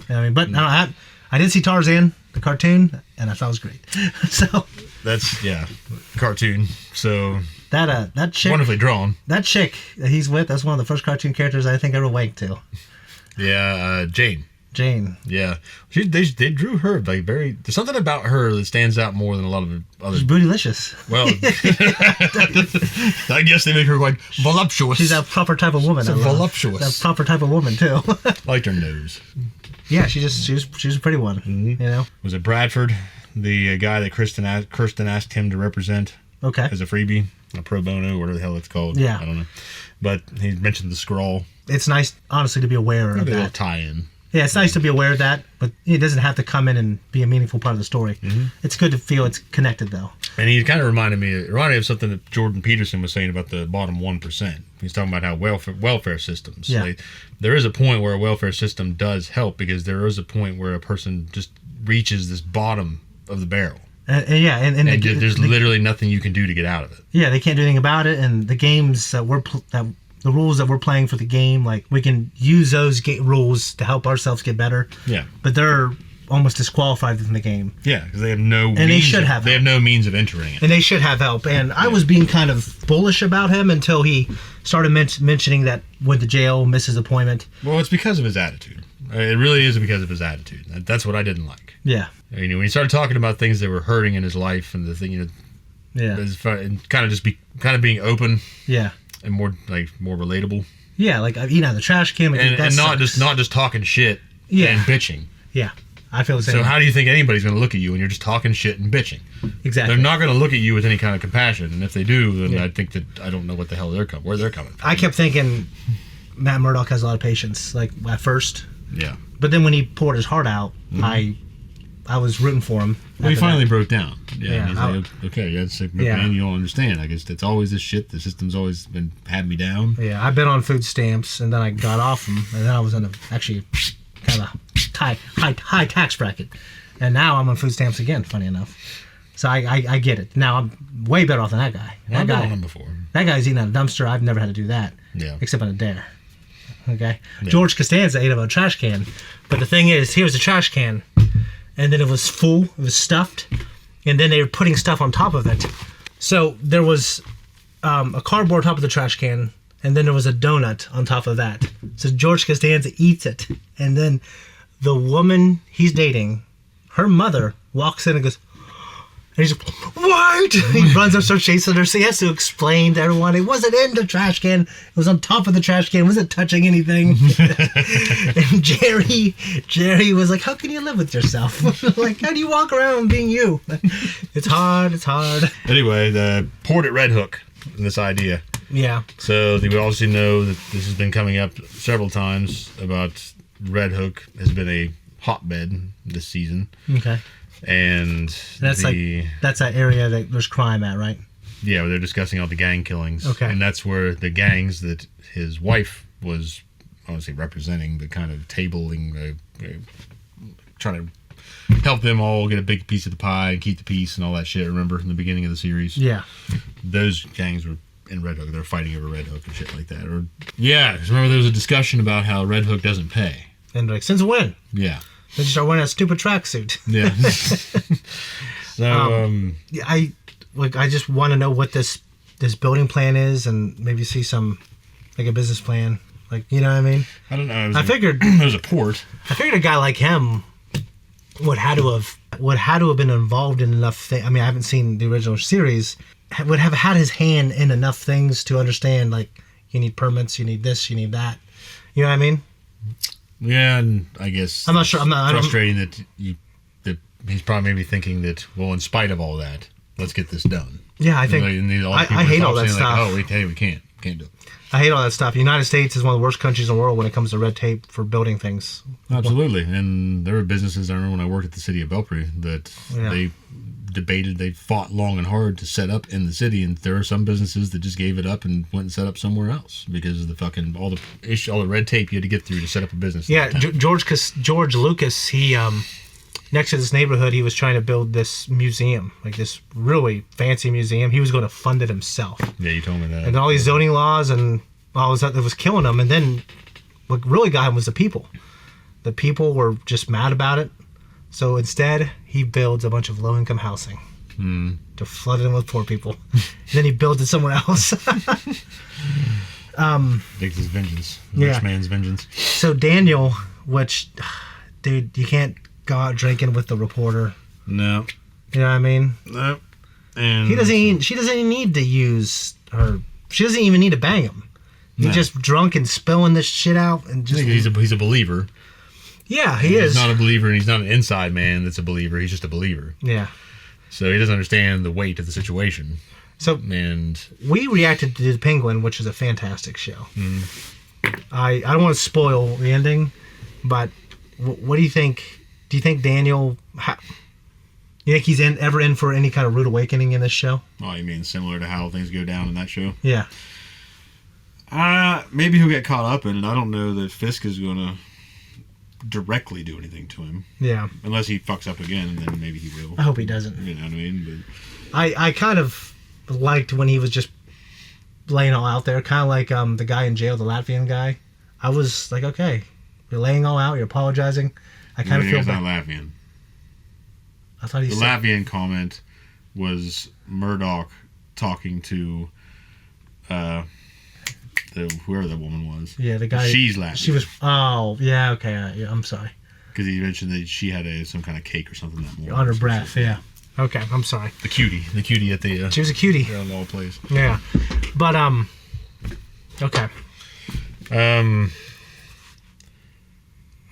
A: But no, I did see Tarzan, the cartoon, and I thought it was great. So...
B: That's, cartoon. So...
A: That chick...
B: Wonderfully drawn.
A: That chick that he's with, that's one of the first cartoon characters I think I ever wanked to.
B: Yeah, Jane. Yeah. They drew her like very... There's something about her that stands out more than a lot of others.
A: She's bootylicious.
B: Well, I guess they make her like voluptuous.
A: She's that proper type of woman.
B: Voluptuous.
A: That proper type of woman, too.
B: Liked her nose.
A: Yeah, she was a pretty one,
B: you
A: know?
B: Was it Bradford, the guy that Kirsten asked him to represent as a freebie? A pro bono, whatever the hell it's called.
A: Yeah.
B: I don't know. But he mentioned the scroll.
A: It's nice, honestly, to be aware of that.
B: Tie-in.
A: Yeah, it's nice to be aware of that, but it doesn't have to come in and be a meaningful part of the story. Mm-hmm. It's good to feel it's connected, though. And
B: he kind of reminded me of something that Jordan Peterson was saying about the bottom 1%. He's talking about how welfare systems.
A: Yeah.
B: Like, there is a point where a welfare system does help because there is a point where a person just reaches this bottom of the barrel. There's literally nothing you can do to get out of it.
A: Yeah, they can't do anything about it, and the games that the rules that we're playing for the game, like, we can use those rules to help ourselves get better.
B: Yeah.
A: But they're almost disqualified from the game.
B: Yeah, because they have no
A: and they should have
B: they have no means of entering it.
A: And they should have help. And I was being kind of bullish about him until he started mentioning that went to jail, missed his appointment.
B: Well, it's because of his attitude. It really is because of his attitude. That's what I didn't like.
A: Yeah.
B: When he started talking about things that were hurting in his life and the thing, and kind of being open.
A: Yeah.
B: And more relatable.
A: Yeah, like eating out of the trash can,
B: and not just talking shit.
A: Yeah.
B: And bitching.
A: Yeah. I feel the same.
B: So how do you think anybody's going to look at you when you're just talking shit and bitching?
A: Exactly.
B: They're not going to look at you with any kind of compassion, and if they do, then I think that I don't know what the hell where they're coming from.
A: I kept thinking Matt Murdock has a lot of patience, like at first.
B: Yeah.
A: But then when he poured his heart out, I was rooting for him.
B: Well, he finally broke down. Yeah.
A: Yeah,
B: He's like, okay, that's like, man, you don't understand. I guess it's always this shit. The system's always had me down.
A: Yeah, I've been on food stamps, and then I got off them, and then I was in a actually kind of high tax bracket, and now I'm on food stamps again. Funny enough, so I get it. Now I'm way better off than that guy.
B: I've been on him before.
A: That guy's eating out of a dumpster. I've never had to do that.
B: Yeah.
A: Except on a dare. Okay.
B: Yeah.
A: George Costanza ate out of a trash can, but the thing is, here was a trash can, and then it was full. It was stuffed, and then they were putting stuff on top of it. So there was a cardboard top of the trash can, and then there was a donut on top of that. So George Costanza eats it, and then the woman he's dating, her mother, walks in and goes, and he's like, what? He runs up, starts chasing her, so he has to explain to everyone, it wasn't in the trash can, it was on top of the trash can, it wasn't touching anything. And Jerry was like, how can you live with yourself? Like, how do you walk around being you? It's hard.
B: Anyway, the Port at Red Hook, this idea.
A: Yeah.
B: So we also know that this has been coming up several times about Red Hook has been a hotbed this season.
A: Okay.
B: And
A: that's that area that there's crime at, right?
B: Yeah, where they're discussing all the gang killings.
A: Okay.
B: And that's where the gangs that his wife was, I don't say representing, but kind of tabling, trying to help them all get a big piece of the pie and keep the peace and all that shit. Remember from the beginning of the series?
A: Yeah.
B: Those gangs were in Red Hook. They're fighting over Red Hook and shit like that. Or yeah, because remember there was a discussion about how Red Hook doesn't pay.
A: And like, since when?
B: Yeah.
A: Then you start wearing a stupid tracksuit.
B: Yeah. So
A: I just want to know what this building plan is, and maybe see some like a business plan. Like, you know what I mean?
B: I don't know.
A: I figured
B: it was a port.
A: I figured a guy like him would had to have been involved in enough things. I mean, I haven't seen the original series. Would have had his hand in enough things to understand, like, you need permits, you need this, you need that. You know what I mean?
B: Yeah, and I guess
A: I'm not sure.
B: Frustrating that he's probably maybe thinking that, well, in spite of all that, let's get this done.
A: Yeah, I think I hate all that stuff.
B: Like, oh, we can't do it.
A: I hate all that stuff. The United States is one of the worst countries in the world when it comes to red tape for building things.
B: Absolutely, and there were businesses. I remember when I worked at the city of Belpre that they debated, they fought long and hard to set up in the city, and there are some businesses that just gave it up and went and set up somewhere else because of the fucking all the red tape you had to get through to set up a business.
A: Yeah, George Lucas, he next to this neighborhood, he was trying to build this museum, like this really fancy museum. He was going to fund it himself.
B: Yeah, you told me that.
A: And all these zoning laws and all that was killing him. And then what really got him was the people. The people were just mad about it. So instead, he builds a bunch of low-income housing to flood it in with poor people. And then he builds it somewhere else.
B: Takes his vengeance. Rich man's vengeance.
A: So Daniel, which, dude, you can't go out drinking with the reporter.
B: No.
A: You know what I mean?
B: No. And
A: she doesn't even need to use her. She doesn't even need to bang him. He's just drunk and spilling this shit out and just.
B: I think he's a believer.
A: Yeah, he is.
B: He's not a believer, and he's not an inside man that's a believer. He's just a believer.
A: Yeah.
B: So he doesn't understand the weight of the situation.
A: So
B: and
A: we reacted to The Penguin, which is a fantastic show. I don't want to spoil the ending, but what do you think? Do you think Daniel? You think he's ever in for any kind of rude awakening in this show?
B: Oh, you mean similar to how things go down in that show?
A: Yeah.
B: Maybe he'll get caught up in it. I don't know that Fisk is going to directly do anything to him.
A: Yeah.
B: Unless he fucks up again, and then maybe he will.
A: I hope he doesn't.
B: You know what I mean? But
A: I kind of liked when he was just laying all out there, kind of like the guy in jail, the Latvian guy. I was like, okay, you're laying all out, you're apologizing. I kind of feel bad.
B: Not Latvian.
A: I thought he said...
B: The Latvian comment was Murdoch talking to whoever that woman was.
A: Yeah, the guy.
B: She's Latvian.
A: She was. Oh, yeah. Okay. Yeah, I'm sorry.
B: Because he mentioned that she had some kind of cake or something that morning.
A: On her breath. Yeah. Okay. I'm sorry.
B: The cutie at the.
A: She was a cutie.
B: Law place.
A: Yeah, but okay.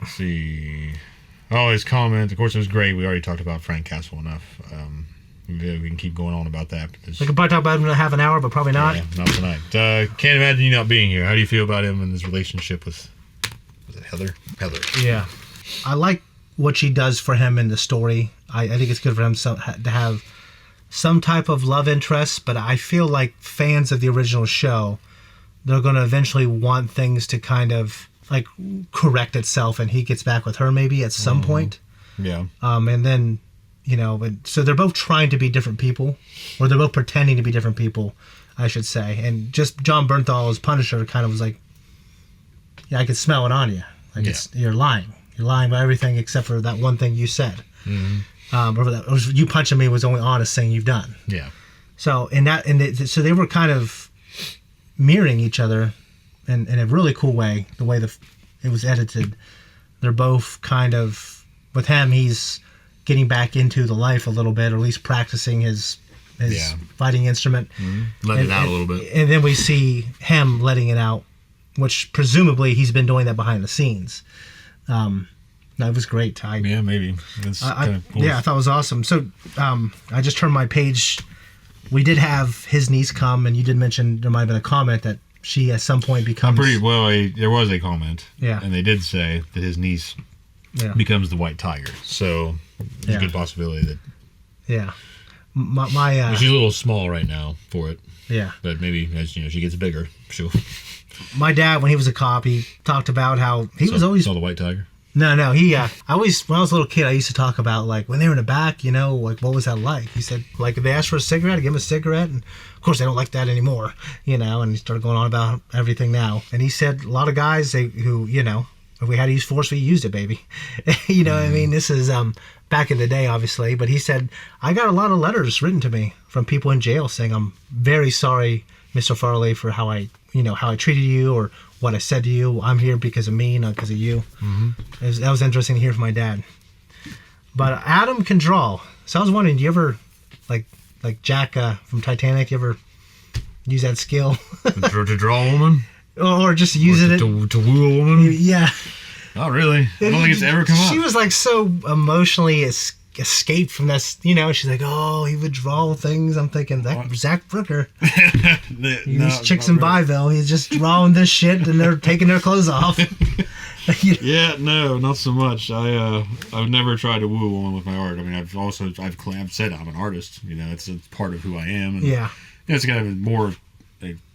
B: Let's see. Oh, his comment. Of course, it was great. We already talked about Frank Castle enough. We can keep going on about that.
A: We can probably talk about him in a half an hour, but probably not.
B: Yeah, not tonight. Can't imagine you not being here. How do you feel about him and his relationship with... Was it Heather? Heather.
A: Yeah. I like what she does for him in the story. I think it's good for him to have some type of love interest, but I feel like fans of the original show, they're going to eventually want things to kind of like correct itself, and he gets back with her maybe at some point.
B: Yeah.
A: And then, you know, so they're both trying to be different people, or they're both pretending to be different people, I should say. And just John Bernthal as Punisher kind of was like, yeah, I can smell it on you. Like, you're lying. You're lying about everything except for that one thing you said. Or you punching me was the only honest thing you've done.
B: Yeah.
A: So so they were kind of mirroring each other in a really cool way. The way it was edited, they're both kind of, with him, he's getting back into the life a little bit, or at least practicing his fighting instrument.
B: Letting it out a little bit.
A: And then we see him letting it out, which presumably he's been doing that behind the scenes. No, it was great.
B: Yeah, maybe.
A: I thought it was awesome. So I just turned my page. We did have his niece come, and you did mention there might have been a comment that she at some point becomes...
B: there was a comment.
A: Yeah.
B: And they did say that his niece becomes the White Tiger. So there's a good possibility that...
A: Yeah. My
B: she's a little small right now for it.
A: Yeah.
B: But maybe as she gets bigger, she'll...
A: My dad, when he was a cop, he talked about how he was always...
B: Saw the White Tiger?
A: No, he, I always, when I was a little kid, I used to talk about, like, when they were in the back, you know, like, what was that like? He said, like, if they asked for a cigarette, I'd give them a cigarette, and, of course, they don't like that anymore, you know, and he started going on about everything now. And he said, a lot of guys, who, you know, if we had to use force, we used it, baby. You know what I mean? This is back in the day, obviously, but he said, I got a lot of letters written to me from people in jail saying, I'm very sorry, Mr. Farley, for how I treated you, or what I said to you. I'm here because of me, not because of you. That was interesting to hear from my dad. But Adam can draw. So I was wondering, do you ever, like Jack from Titanic, you ever use that skill?
B: to draw a woman?
A: Or just use it
B: to woo a woman?
A: Yeah.
B: Not really. I don't think it's ever come up.
A: She was like so emotionally escaped from this, you know. She's like, oh, he would draw things. I'm thinking, Zach Brooker. These chicks in Byville, he's just drawing this shit and they're taking their clothes off.
B: Yeah, no, not so much. I've never tried to woo a woman with my art. I mean, I've said I'm an artist. You know, it's part of who I am. And,
A: yeah.
B: You know, it's kind of more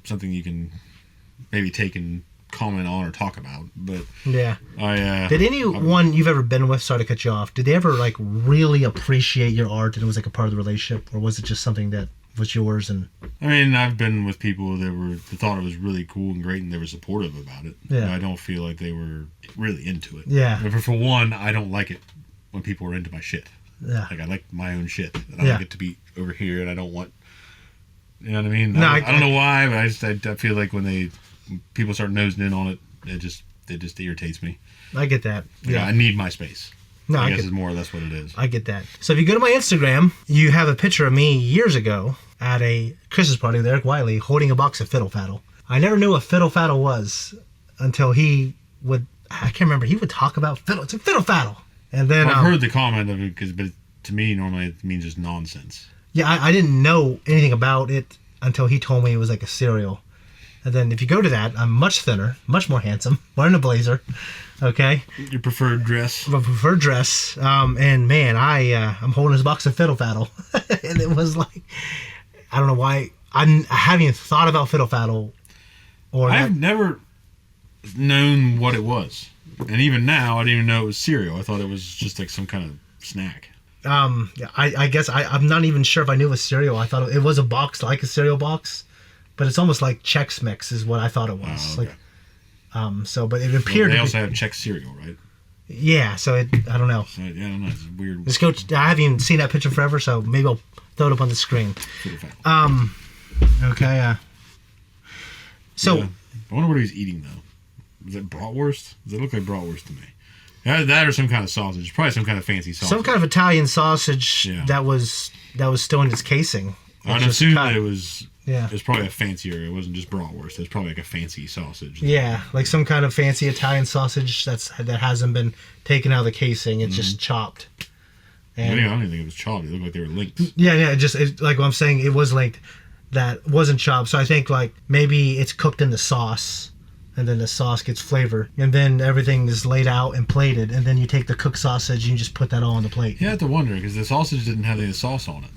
B: something you can maybe take and comment on or talk about. But
A: yeah, did anyone you've ever been with, sorry to cut you off, did they ever like really appreciate your art and it was like a part of the relationship, or was it just something that was yours? And
B: I mean, I've been with people that thought it was really cool and great, and they were supportive about it.
A: Yeah.
B: But I don't feel like they were really into it.
A: Yeah.
B: For one, I don't like it when people are into my shit.
A: Yeah.
B: Like, I like my own shit. And I don't get to be over here, and I don't want... You know what I mean?
A: No,
B: I don't know why, but I feel like when people start nosing in on it, it just irritates me.
A: I get that.
B: Yeah, I need my space.
A: No,
B: I guess it's more or less what it is.
A: I get that. So if you go to my Instagram, you have a picture of me years ago at a Christmas party with Eric Wiley holding a box of Fiddle Faddle. I never knew what Fiddle Faddle was until he would talk about Fiddle. It's a Fiddle Faddle. And then
B: I've heard the comment of it, but to me, normally it means just nonsense.
A: Yeah, I didn't know anything about it until he told me it was like a cereal. And then if you go to that, I'm much thinner, much more handsome, wearing a blazer. Okay.
B: Your preferred dress.
A: My preferred dress. And man, I'm holding this box of Fiddle Faddle. And it was like, I don't know why. I haven't even thought about Fiddle Faddle.
B: I've never known what it was. And even now, I didn't even know it was cereal. I thought it was just like some kind of snack.
A: I guess I'm not even sure if I knew it was cereal. I thought it was a box, like a cereal box. But it's almost like Chex Mix is what I thought it was.
B: Oh, okay.
A: But it appeared
B: they also have Chex cereal, right?
A: Yeah, so I don't know.
B: So, yeah, I don't know. It's weird.
A: Let's go. I haven't even seen that picture forever, so maybe I'll throw it up on the screen. Okay. So
B: yeah. I wonder what he was eating though. Is it bratwurst? Does it look like bratwurst to me? That or some kind of sausage. Probably some kind of fancy sausage.
A: Some kind of Italian sausage that was still in its casing.
B: I'd assume that it was
A: Yeah.
B: It was probably a fancier. It wasn't just bratwurst. It was probably like a fancy sausage.
A: Yeah, like some kind of fancy Italian sausage that hasn't been taken out of the casing. It's just chopped. And
B: I don't even think it was chopped. It looked like they were linked.
A: Yeah, like what I'm saying, it was linked. That wasn't chopped. So I think like maybe it's cooked in the sauce, and then the sauce gets flavor, and then everything is laid out and plated, and then you take the cooked sausage and you just put that all on the plate.
B: You have to wonder because the sausage didn't have any sauce on it.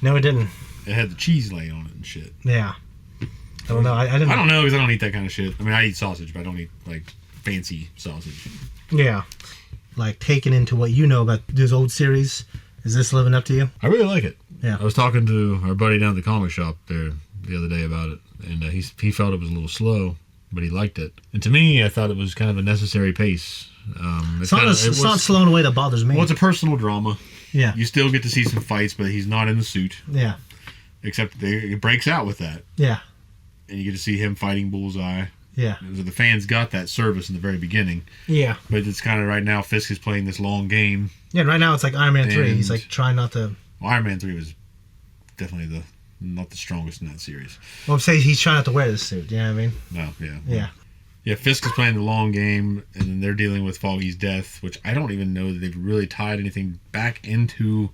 A: No, it didn't.
B: It had the cheese laid on it and shit.
A: Yeah. I don't know. I
B: don't know because I don't eat that kind of shit. I mean, I eat sausage, but I don't eat like fancy sausage.
A: Yeah. Like taking into what you know about this old series, is this living up to you?
B: I really like it.
A: Yeah.
B: I was talking to our buddy down at the comic shop there the other day about it, and he felt it was a little slow, but he liked it. And to me, I thought it was kind of a necessary pace.
A: It's not slow in a way that bothers me.
B: Well, it's a personal drama.
A: Yeah.
B: You still get to see some fights, but he's not in the suit.
A: Yeah.
B: Except it breaks out with that.
A: Yeah.
B: And you get to see him fighting Bullseye.
A: Yeah.
B: So the fans got that service in the very beginning.
A: Yeah.
B: But it's kind of right now, Fisk is playing this long game.
A: Yeah, right now it's like Iron Man 3. He's like trying not to...
B: Well, Iron Man 3 was definitely not the strongest in that series.
A: Well, I'm saying he's trying not to wear this suit. You know what I mean?
B: No, yeah.
A: Yeah.
B: Yeah, Fisk is playing the long game, and then they're dealing with Foggy's death, which I don't even know that they've really tied anything back into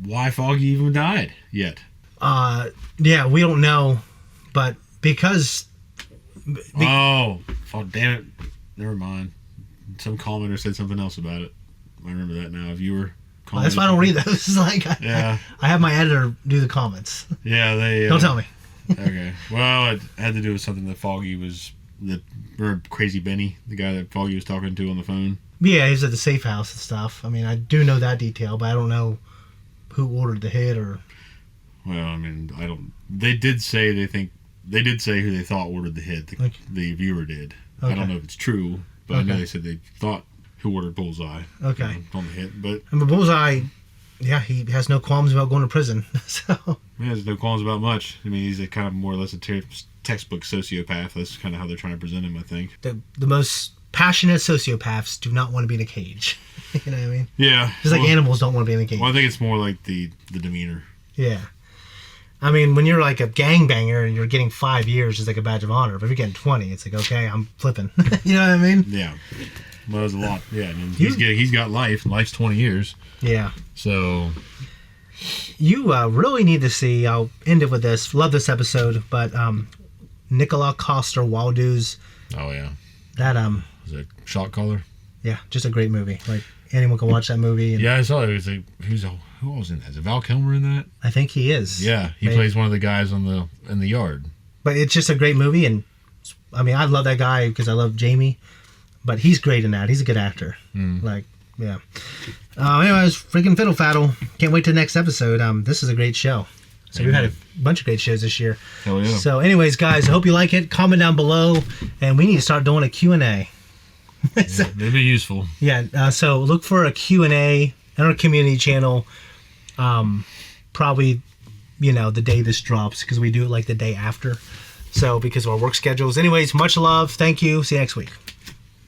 B: why Foggy even died yet.
A: Yeah, we don't know, but because...
B: Oh, damn it. Never mind. Some commenter said something else about it. I remember that now. A viewer commented.
A: That's why I don't read those. Like, I have my editor do the comments.
B: Yeah, they...
A: Don't tell me.
B: Okay. Well, it had to do with something that Foggy was... Remember Crazy Benny, the guy that Foggy was talking to on the phone?
A: Yeah, he was at the safe house and stuff. I mean, I do know that detail, but I don't know who ordered the hit or...
B: Well, I mean, I don't... They did say who they thought ordered the hit. The viewer did. Okay. I don't know if it's true, but I know they said they thought who ordered Bullseye.
A: Okay.
B: On the hit, but...
A: And Bullseye, yeah, he has no qualms about going to prison, so...
B: He has no qualms about much. I mean, he's a kind of more or less a textbook sociopath. That's kind of how they're trying to present him, I think.
A: The most passionate sociopaths do not want to be in a cage. You know what I mean?
B: Yeah.
A: Just like animals don't want to be in a cage.
B: Well, I think it's more like the demeanor.
A: Yeah. I mean, when you're like a gangbanger and you're getting 5 years, it's like a badge of honor. But if you're getting 20, it's like, okay, I'm flipping. You know what I mean?
B: Yeah. Well, there's a lot. Yeah, I mean, he's got life. Life's 20 years.
A: Yeah.
B: So...
A: You really need to see, I'll end it with this, love this episode, but Nicola Coster Waldau's...
B: Oh, yeah.
A: That...
B: Is it Shot Caller?
A: Yeah, just a great movie. Like, anyone can watch that movie. And
B: yeah, I saw it. It was who was in that? Is it Val Kilmer in that?
A: I think he is.
B: Yeah, he plays one of the guys in the yard.
A: But it's just a great movie, and I mean, I love that guy because I love Jamie, but he's great in that. He's a good actor. Like, yeah. Anyways, freaking Fiddle Faddle. Can't wait to the next episode. This is a great show. So we've had a bunch of great shows this year.
B: Hell yeah.
A: So anyways, guys, I hope you like it. Comment down below, and we need to start doing a Q&A.
B: So, yeah, they'd be useful.
A: Yeah, so look for a Q&A on our community channel. Probably, the day this drops, because we do it like the day after. So because of our work schedules. Anyways, much love. Thank you. See you next week.